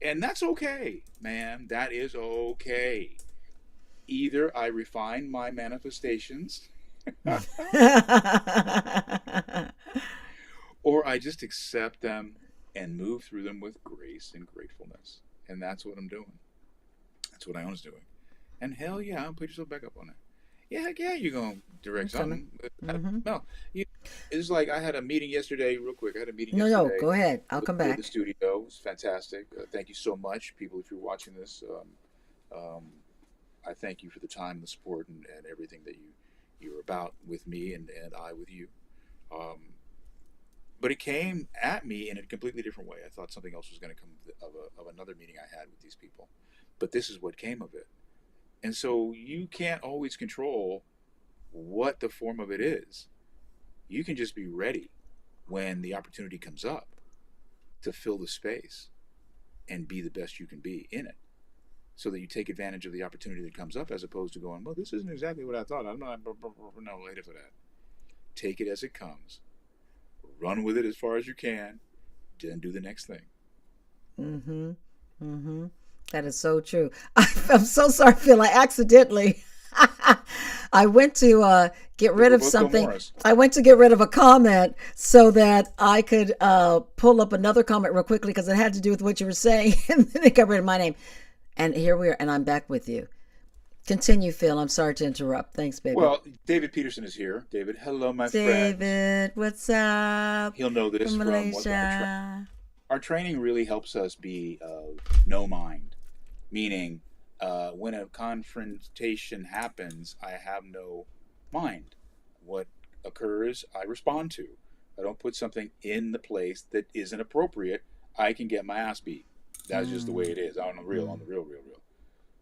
And that's okay, man. That is okay. Either I refine my manifestations or I just accept them and move through them with grace and gratefulness. And that's what I'm doing. That's what I was doing. And hell yeah, I'll put yourself back up on it. Yeah, heck yeah, you're going to direct something. No, it's like I had a meeting yesterday, real quick. I had a meeting yesterday. No, go ahead. I'll come back. The studio. It was fantastic. Thank you so much, people, if you're watching this. I thank you for the time and the support and everything that you're about with me and I with you. But it came at me in a completely different way. I thought something else was going to come of another meeting I had with these people. But this is what came of it. And so you can't always control what the form of it is. You can just be ready when the opportunity comes up to fill the space and be the best you can be in it, so that you take advantage of the opportunity that comes up, as opposed to going, well, this isn't exactly what I thought. I'm not later for that. Take it as it comes. Run with it as far as you can, then do the next thing. That is so true. I'm so sorry, Phil. I accidentally, I went to get rid of something. I went to get rid of a comment so that I could pull up another comment real quickly, because it had to do with what you were saying. And then it got rid of my name. And here we are, and I'm back with you. Continue, Phil. I'm sorry to interrupt. Thanks, baby. Well, David Peterson is here. David, hello, my friend. David, what's up? He'll know this from Malaysia. Our training really helps us be no mind, meaning when a confrontation happens, I have no mind. What occurs, I respond to. I don't put something in the place that isn't appropriate. I can get my ass beat. That's just the way it is. On the real.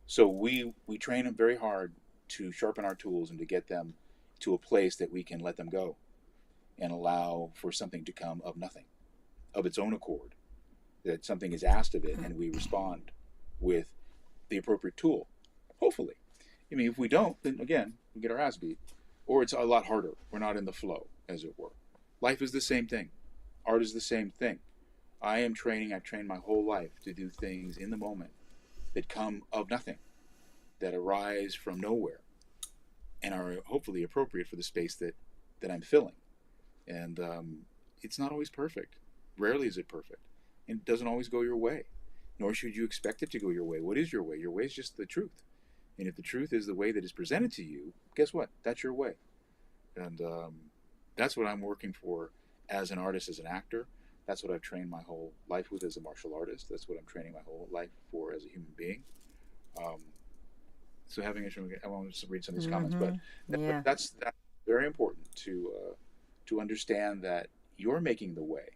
So we train them very hard to sharpen our tools and to get them to a place that we can let them go and allow for something to come of nothing, of its own accord, that something is asked of it and we respond with the appropriate tool, hopefully. I mean, if we don't, then again, we get our ass beat, or it's a lot harder. We're not in the flow, as it were. Life is the same thing. Art is the same thing. I've trained my whole life to do things in the moment that come of nothing, that arise from nowhere, and are hopefully appropriate for the space that I'm filling. And it's not always perfect. Rarely is it perfect. And it doesn't always go your way, nor should you expect it to go your way. What is your way? Your way is just the truth. And if the truth is the way that is presented to you, guess what? That's your way. And that's what I'm working for as an artist, as an actor. That's what I've trained my whole life with as a martial artist. That's what I'm training my whole life for as a human being. So I want to read some of these comments, but that's very important to understand that you're making the way.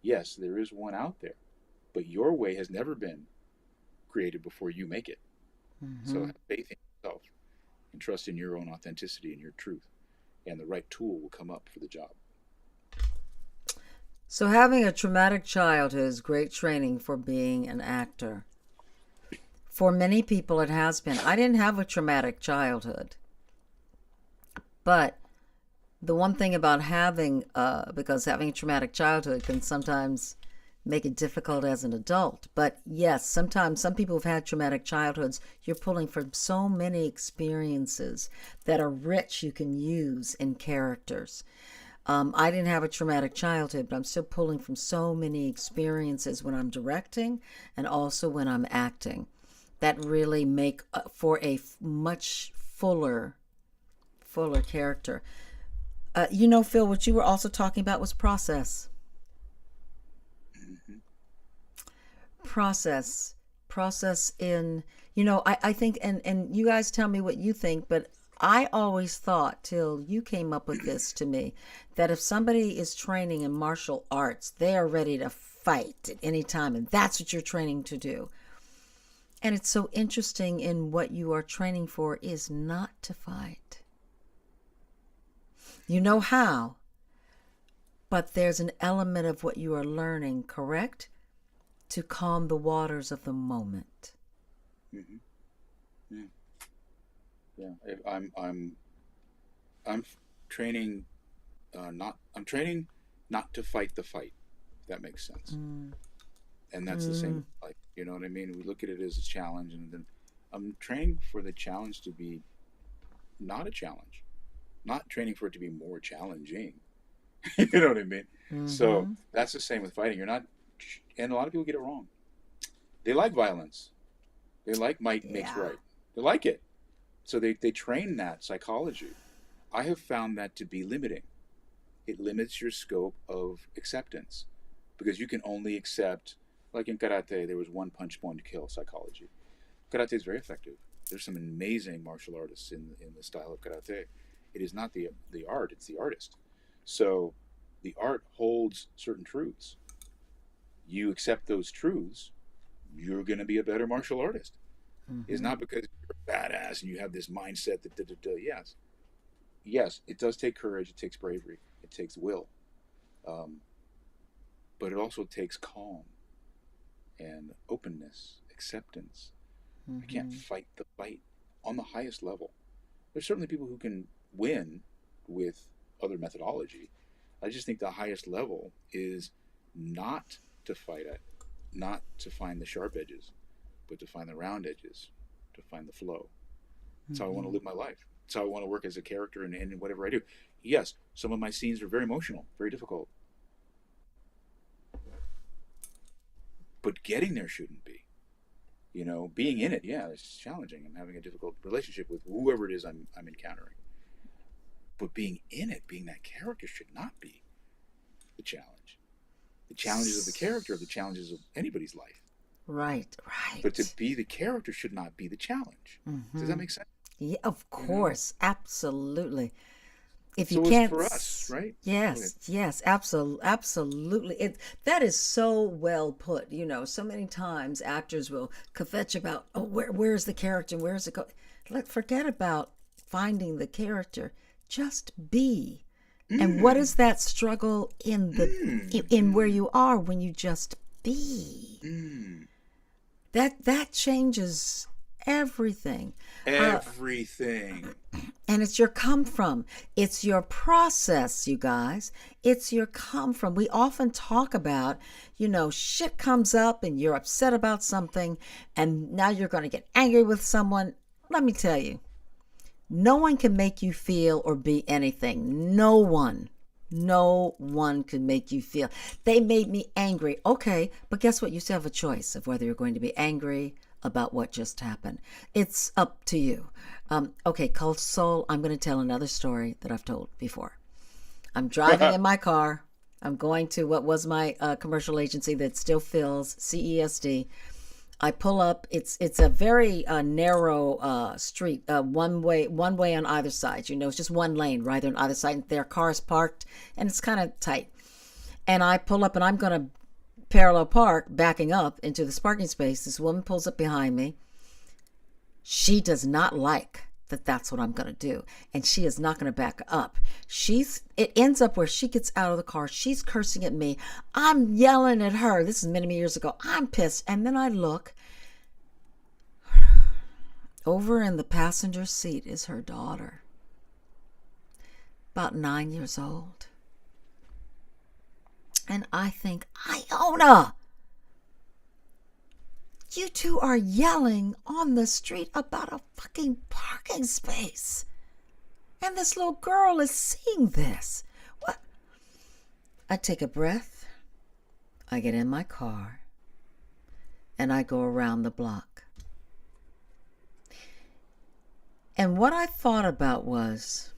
Yes, there is one out there, but your way has never been created before you make it. So have faith in yourself and trust in your own authenticity and your truth, and the right tool will come up for the job. So having a traumatic childhood is great training for being an actor. For many people it has been. I didn't have a traumatic childhood. But the one thing about because having a traumatic childhood can sometimes make it difficult as an adult. But yes, sometimes some people who've had traumatic childhoods, you're pulling from so many experiences that are rich you can use in characters. I didn't have a traumatic childhood, but I'm still pulling from so many experiences when I'm directing and also when I'm acting that really make for a much fuller character. Phil, what you were also talking about was process. Hmm. Process. Process in, I think, and you guys tell me what you think, but I always thought till you came up with this to me that if somebody is training in martial arts, they are ready to fight at any time, and that's what you're training to do. And it's so interesting in what you are training for is not to fight. You know how, but there's an element of what you are learning, correct? To calm the waters of the moment. Hmm. Yeah. Yeah. I'm training, not, I'm training not to fight the fight, if that makes sense. Mm. And that's the same, Mm. like, you know what I mean? We look at it as a challenge, and then I'm training for the challenge to be not a challenge, not training for it to be more challenging. You know what I mean? So Mm-hmm. that's the same with fighting. You're not, and a lot of people get it wrong. They like violence. They like might makes Yeah. right. They like it. So they train that psychology. I have found that to be limiting. It limits your scope of acceptance because you can only accept, like in karate, there was one punch, one kill psychology. Karate is very effective. There's some amazing martial artists in the style of karate. It is not the art; it's the artist. So the art holds certain truths. You accept those truths, you're going to be a better martial artist. It's Mm-hmm. not because you're a badass and you have this mindset that yes, yes, it does take courage, it takes bravery, it takes will, um, but it also takes calm and openness, acceptance. I can't Mm-hmm. fight the fight on the highest level. There's certainly people who can win with other methodology. I just think the highest level is not to fight it, not to find the sharp edges, but to find the round edges, to find the flow. That's how I want to Mm-hmm. live my life. That's how I want to work as a character in whatever I do. Yes, some of my scenes are very emotional, very difficult, but getting there shouldn't be. You know, being in it, yeah, it's challenging. I'm having a difficult relationship with whoever it is I'm encountering. But being in it, being that character should not be the challenge. The challenges of the character are the challenges of anybody's life. Right, But to right. be the character should not be the challenge. Does that Mm-hmm. make sense? Yeah, of You know? course, absolutely. If you So it's can't, for us, right? Go ahead. yes, yes, absolutely, absolutely. That is so well put. So many times actors will kvetch about, oh, where's the character? Where's it go? Like, forget about finding the character. Just be. And what Mm, is that struggle in the mm, in where mm, you are when you just be? mm. That changes everything. Uh, Everything. And it's your come from. It's your process, you guys. It's your come from. We often talk about, shit comes up and you're upset about something, and now you're going to get angry with someone. Let me tell you, no one can make you feel or be anything. No one. No one can make you feel. They made me angry. Okay, but guess what? You still have a choice of whether you're going to be angry about what just happened. It's up to you. Okay, Cult Soul, I'm going to tell another story that I've told before. I'm driving in my car. I'm going to what was my commercial agency that still fills, CESD. I pull up. It's a very narrow street, one way on either side. It's just one lane right on either side. And there are cars parked, and it's kind of tight. And I pull up, and I'm going to parallel park, backing up into this parking space. This woman pulls up behind me. She does not like that that's what I'm going to do. And she is not going to back up. It ends up where she gets out of the car. She's cursing at me. I'm yelling at her. This is many, many years ago. I'm pissed. And then I look over in the passenger seat is her daughter, about 9 years old. And I think, Iona, you two are yelling on the street about a fucking parking space. And this little girl is seeing this. What? I take a breath, I get in my car, and I go around the block. And what I thought about was,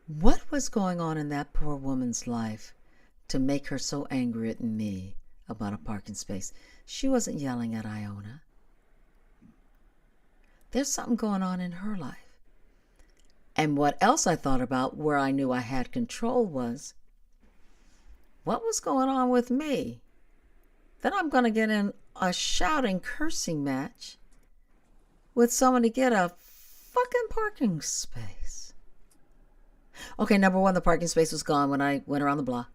what was going on in that poor woman's life to make her so angry at me about a parking space? She wasn't yelling at Iona. There's something going on in her life. And what else I thought about, where I knew I had control, was what was going on with me that I'm going to get in a shouting, cursing match with someone to get a fucking parking space. Okay, number one, the parking space was gone when I went around the block.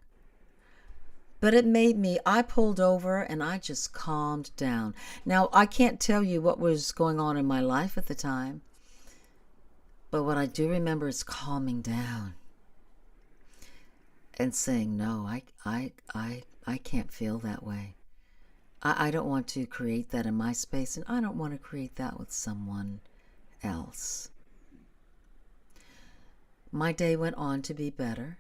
But it made me, I pulled over and I just calmed down. Now, I can't tell you what was going on in my life at the time, but what I do remember is calming down and saying, no, I can't feel that way. I don't want to create that in my space, and I don't want to create that with someone else. My day went on to be better.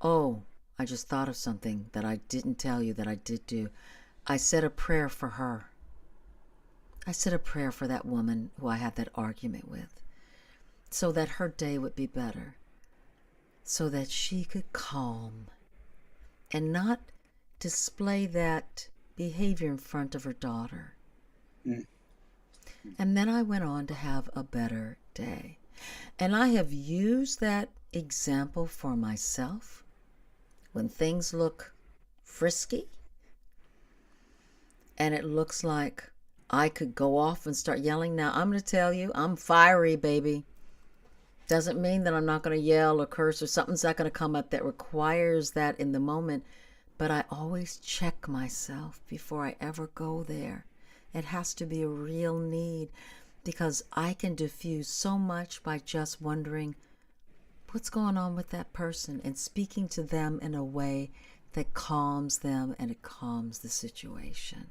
Oh, I just thought of something that I didn't tell you that I did do. I said a prayer for her. I said a prayer for that woman who I had that argument with, so that her day would be better, so that she could calm and not display that behavior in front of her daughter. And then I went on to have a better day. And I have used that example for myself when things look frisky and it looks like I could go off and start yelling. Now, I'm going to tell you, I'm fiery, baby. Doesn't mean that I'm not going to yell or curse or something's not going to come up that requires that in the moment. But I always check myself before I ever go there. It has to be a real need, because I can diffuse so much by just wondering what's going on with that person and speaking to them in a way that calms them and it calms the situation.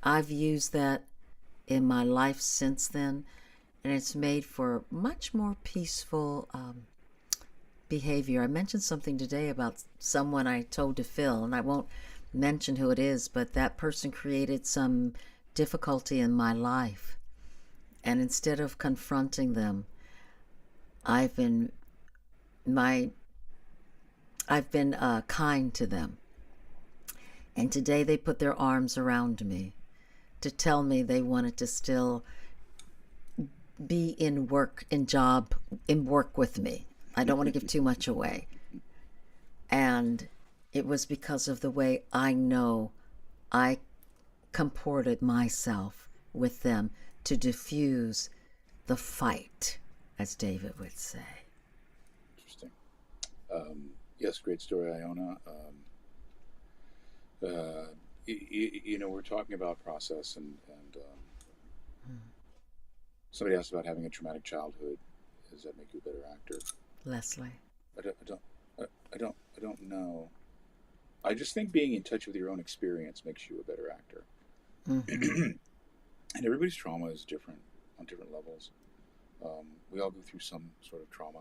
I've used that in my life since then, and it's made for much more peaceful behavior. I mentioned something today about someone I told to Phil, and I won't mention who it is, but that person created some difficulty in my life. And instead of confronting them, I've been kind to them. And today they put their arms around me to tell me they wanted to still be in work with me. I don't want to give too much away. And it was because of the way I know I comported myself with them to diffuse the fight, as David would say. Interesting. Yes, great story, Iona. We're talking about process, and somebody asked about having a traumatic childhood. Does that make you a better actor? Leslie. I don't know. I just think being in touch with your own experience makes you a better actor. Mm-hmm. And everybody's trauma is different on different levels. We all go through some sort of trauma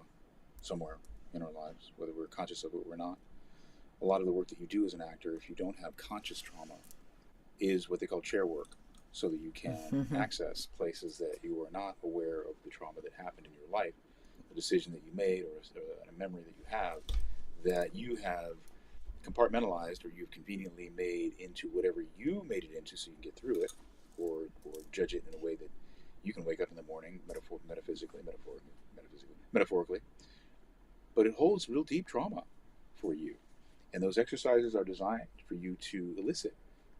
somewhere in our lives, whether we're conscious of it or we're not. A lot of the work that you do as an actor, if you don't have conscious trauma, is what they call chair work, so that you can access places that you are not aware of the trauma that happened in your life, a decision that you made, or a memory that you have compartmentalized, or you've conveniently made into whatever you made it into so you can get through it, or judge it in a way that you can wake up in the morning, metaphorically. But it holds real deep trauma for you. And those exercises are designed for you to elicit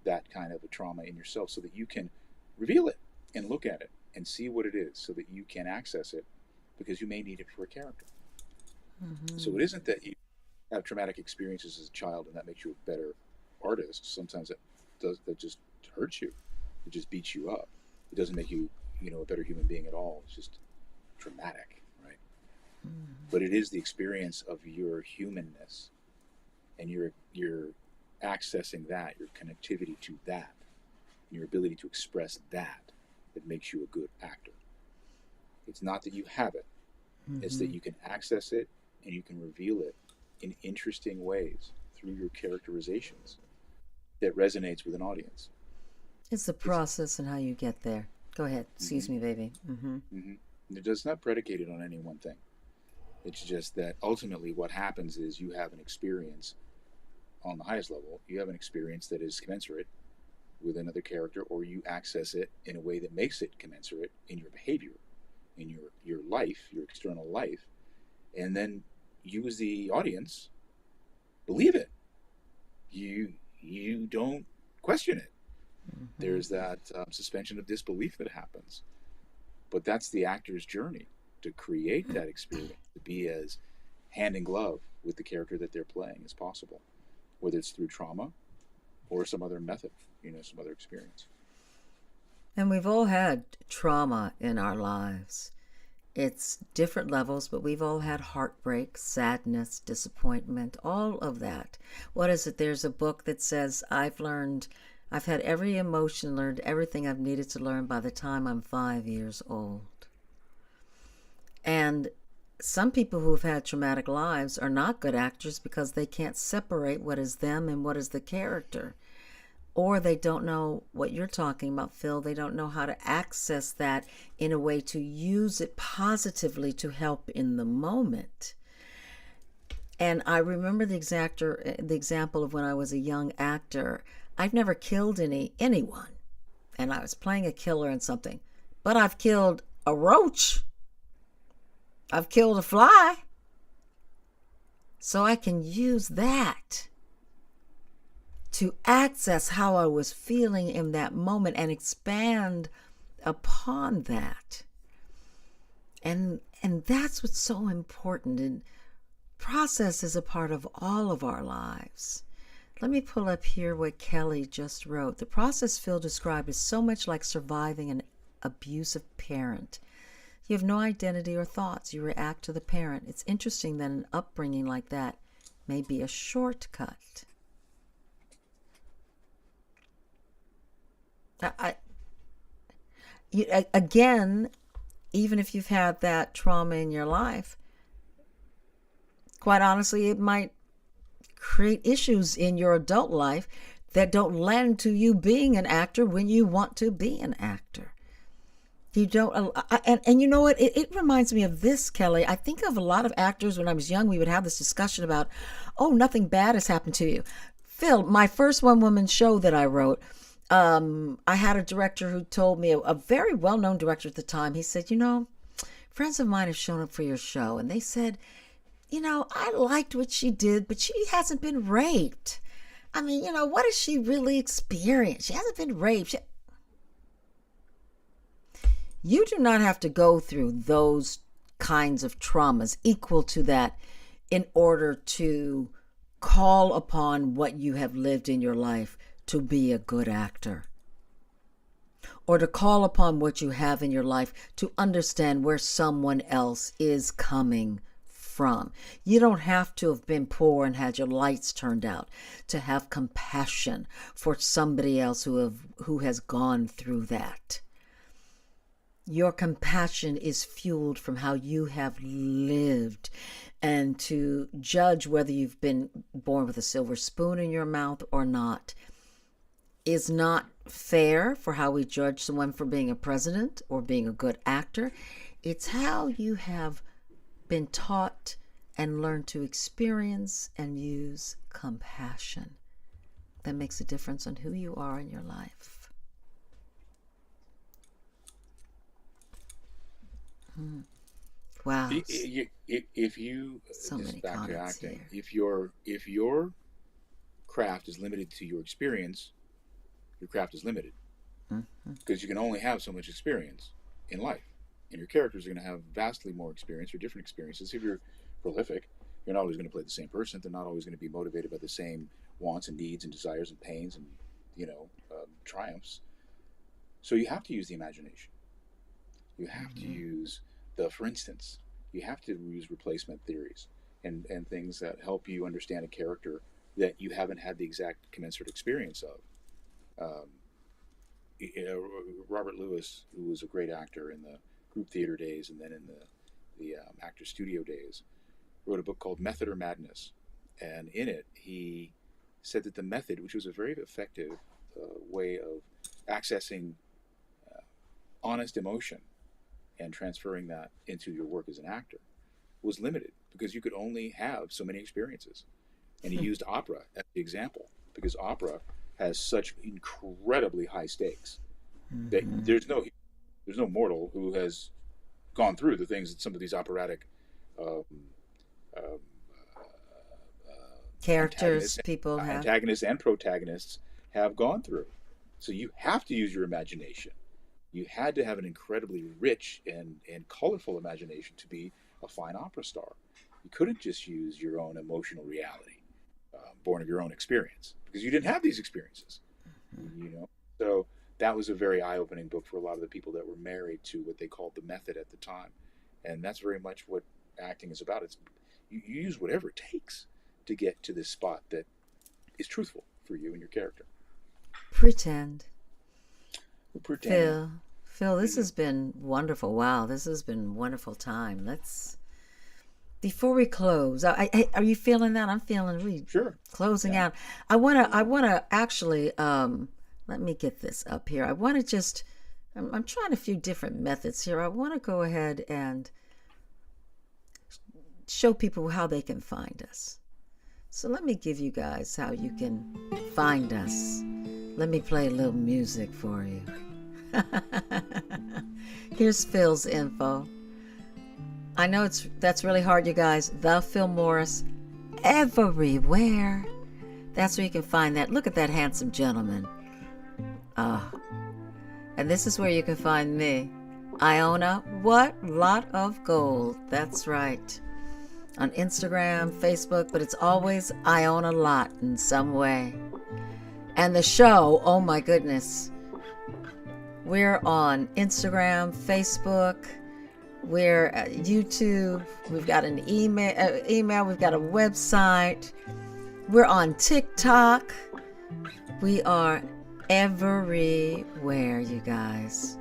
that kind of a trauma in yourself so that you can reveal it and look at it and see what it is so that you can access it, because you may need it for a character. Mm-hmm. So it isn't that you have traumatic experiences as a child and that makes you a better artist. Sometimes that just hurts you. It just beats you up. It doesn't make you, a better human being at all. It's just traumatic, right? Mm-hmm. But it is the experience of your humanness, and you're accessing that, your connectivity to that, your ability to express that makes you a good actor. It's not that you have it. Mm-hmm. It's that you can access it and you can reveal it in interesting ways through your characterizations that resonates with an audience. It's the It's process and how you get there. Go ahead. hmm Excuse me, baby. hmm it's not predicated on any one thing. It's just that ultimately what happens is you have an experience on the highest level. You have an experience that is commensurate with another character, or you access it in a way that makes it commensurate in your behavior, in your life, your external life, and then you as the audience believe it. You don't question it. Hmm. There's that suspension of disbelief that happens, but that's the actor's journey to create that experience, to be as hand in glove with the character that they're playing as possible, whether it's through trauma or some other method, some other experience. And we've all had trauma in our lives. It's different levels, but we've all had heartbreak, sadness, disappointment, all of that. What is it? There's a book that says, I've had every emotion, learned everything I've needed to learn by the time I'm 5 years old. And some people who have had traumatic lives are not good actors because they can't separate what is them and what is the character. Or they don't know what you're talking about, Phil. They don't know how to access that in a way to use it positively to help in the moment. And I remember the example of when I was a young actor. I've never killed anyone, and I was playing a killer in something, but I've killed a roach. I've killed a fly. So I can use that to access how I was feeling in that moment and expand upon that. And that's what's so important. And process is a part of all of our lives. Let me pull up here what Kelly just wrote. The process Phil described is so much like surviving an abusive parent. You have no identity or thoughts. You react to the parent. It's interesting that an upbringing like that may be a shortcut. I, again, even if you've had that trauma in your life, quite honestly, it might create issues in your adult life that don't lend to you being an actor when you want to be an actor. You don't, and you know what? It reminds me of this, Kelly. I think of a lot of actors when I was young, we would have this discussion about, oh, nothing bad has happened to you. Phil, my first one woman show that I wrote, I had a director who told me, a very well known director at the time, he said, friends of mine have shown up for your show, and they said, I liked what she did, but she hasn't been raped. I mean, what has she really experienced? She hasn't been raped. You do not have to go through those kinds of traumas equal to that in order to call upon what you have lived in your life to be a good actor, or to call upon what you have in your life to understand where someone else is coming from. You don't have to have been poor and had your lights turned out to have compassion for somebody else who has gone through that. Your compassion is fueled from how you have lived, and to judge whether you've been born with a silver spoon in your mouth or not is not fair for how we judge someone for being a president or being a good actor. It's how you have been taught and learned to experience and use compassion that makes a difference on who you are in your life. Wow. If you So this is many back to comments acting, here. if your craft is limited to your experience, your craft is limited Mm-hmm. because you can only have so much experience in life, and your characters are going to have vastly more experience or different experiences. If you're prolific, you're not always going to play the same person. They're not always going to be motivated by the same wants and needs and desires and pains and triumphs. So you have to use the imagination. You have to Mm-hmm. use for instance, you have to use replacement theories and things that help you understand a character that you haven't had the exact commensurate experience of. Um, Robert Lewis, who was a great actor in the group theater days and then in the actor studio days, wrote a book called Method or Madness, And in it, he said that the method, which was a very effective way of accessing honest emotion and transferring that into your work as an actor, was limited because you could only have so many experiences. And he used opera as the example because opera has such incredibly high stakes that there's no mortal who has gone through the things that some of these operatic um, um, Characters people have. antagonists and protagonists have gone through. So you have to use your imagination. You had to have an incredibly rich and colorful imagination to be a fine opera star. You couldn't just use your own emotional reality, born of your own experience, because you didn't have these experiences. You know, so that was a very eye-opening book for a lot of the people that were married to what they called the method at the time, and that's very much what acting is about. It's you use whatever it takes to get to this spot that is truthful for you and your character. Pretend. Pretend. Phil, this has been wonderful. Wow, this has been a wonderful time. Before we close, are you feeling that? I'm feeling Sure. closing out. I wanna actually let me get this up here. I'm trying a few different methods here. I want to go ahead and show people how they can find us. So let me give you guys how you can find us. Let me play a little music for you. Here's Phil's info. I know that's really hard, you guys. The Phil Morris, everywhere. That's where you can find that. Look at that handsome gentleman. And this is where you can find me. Iona, what lot of gold. That's right. On Instagram, Facebook, but it's always Iona Lot in some way. And the show, oh my goodness. We're on Instagram, Facebook, we're at YouTube, we've got an email, we've got a website, we're on TikTok. We are everywhere, you guys.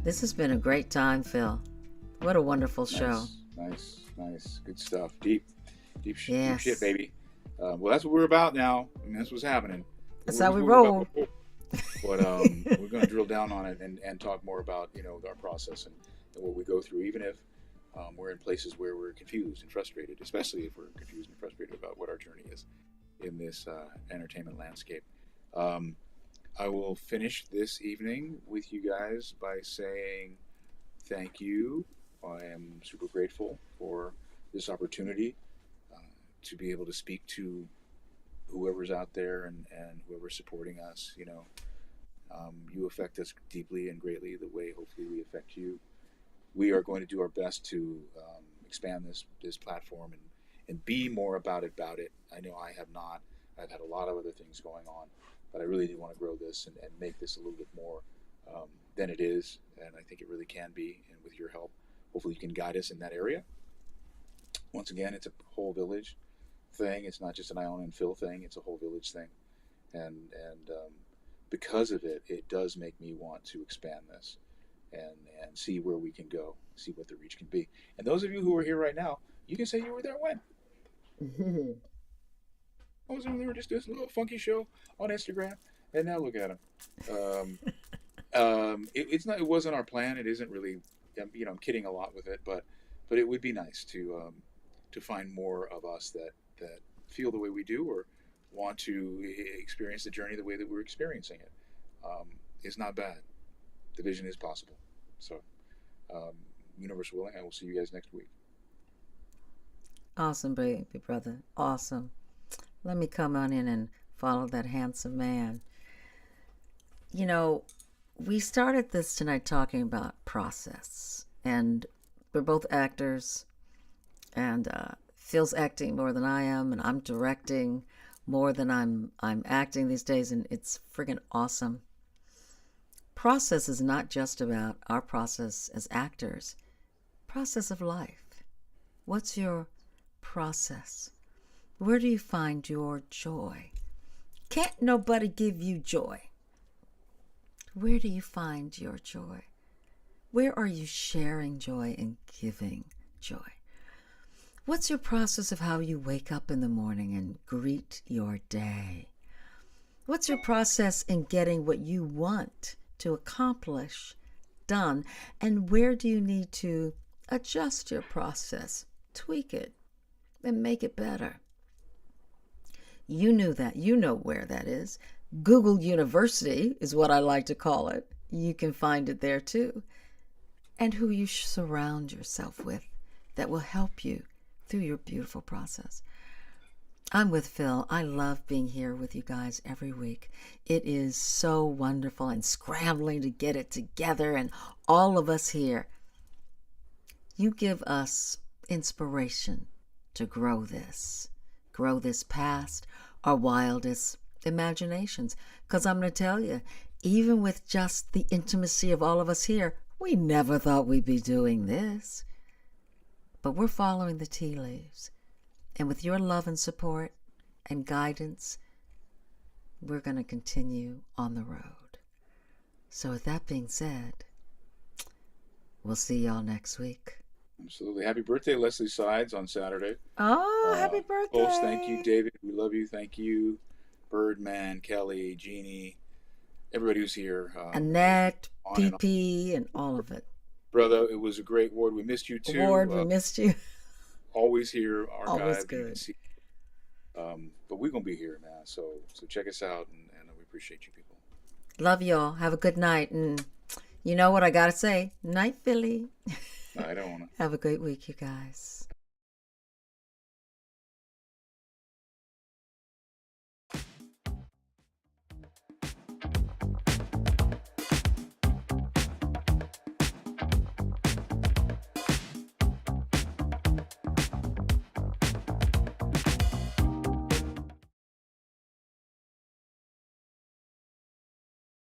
This has been a great time, Phil. What a wonderful show. Nice. Good stuff. Deep deep Yes. shit, baby. Well, that's what we're about now. I mean, that's what's happening. That's how we roll. But we're going to drill down on it and talk more about, our process and what we go through, even if we're in places where we're confused and frustrated, especially if we're confused and frustrated about what our journey is in this entertainment landscape. I will finish this evening with you guys by saying thank you. I am super grateful for this opportunity to be able to speak to whoever's out there and whoever's supporting us. You affect us deeply and greatly the way hopefully we affect you. We are going to do our best to expand this platform and be more about it. I know I have not. I've had a lot of other things going on, but I really do want to grow this and make this a little bit more than it is, and I think it really can be. And with your help, hopefully you can guide us in that area. Once again, it's a whole village thing. It's not just an Iona and Phil thing. It's a whole village thing, and because of it, it does make me want to expand this and see where we can go, see what the reach can be. And those of you who are here right now, you can say you were there when. I was there just this little funky show on Instagram, and now look at him. It wasn't our plan. It isn't really. I'm kidding a lot with it, but it would be nice to find more of us that feel the way we do or want to experience the journey the way that we're experiencing it. It's not bad. The vision is possible. So, universe willing, I will see you guys next week. Awesome, baby brother. Awesome. Let me come on in and follow that handsome man. We started this tonight talking about process, and we're both actors, and Phil's acting more than I am, and I'm directing more than I'm acting these days, and it's friggin' awesome. Process is not just about our process as actors. Process of life. What's your process? Where do you find your joy? Can't nobody give you joy. Where do you find your joy? Where are you sharing joy and giving joy? What's your process of how you wake up in the morning and greet your day? What's your process in getting what you want to accomplish done? And where do you need to adjust your process, tweak it, and make it better? You knew that. You know where that is. Google University is what I like to call it. You can find it there too. And who you surround yourself with that will help you through your beautiful process. I'm with Phil. I love being here with you guys every week. It is so wonderful and scrambling to get it together, and all of us here. You give us inspiration to grow this past our wildest imaginations. Because I'm going to tell you, even with just the intimacy of all of us here, we never thought we'd be doing this. But we're following the tea leaves. And with your love and support and guidance, we're going to continue on the road. So with that being said, we'll see y'all next week. Absolutely. Happy birthday, Leslie Sides, on Saturday. Oh, happy birthday. Folks, thank you, David. We love you. Thank you, Birdman, Kelly, Jeannie, everybody who's here. Annette, PP, and all of it. Brother, it was a great Ward. We missed you too. Ward, we missed you. Always here, archived. Always good. But we're going to be here, man. So check us out, and we appreciate you people. Love y'all. Have a good night. And you know what I got to say? Night, Philly. I don't want to. Have a great week, you guys.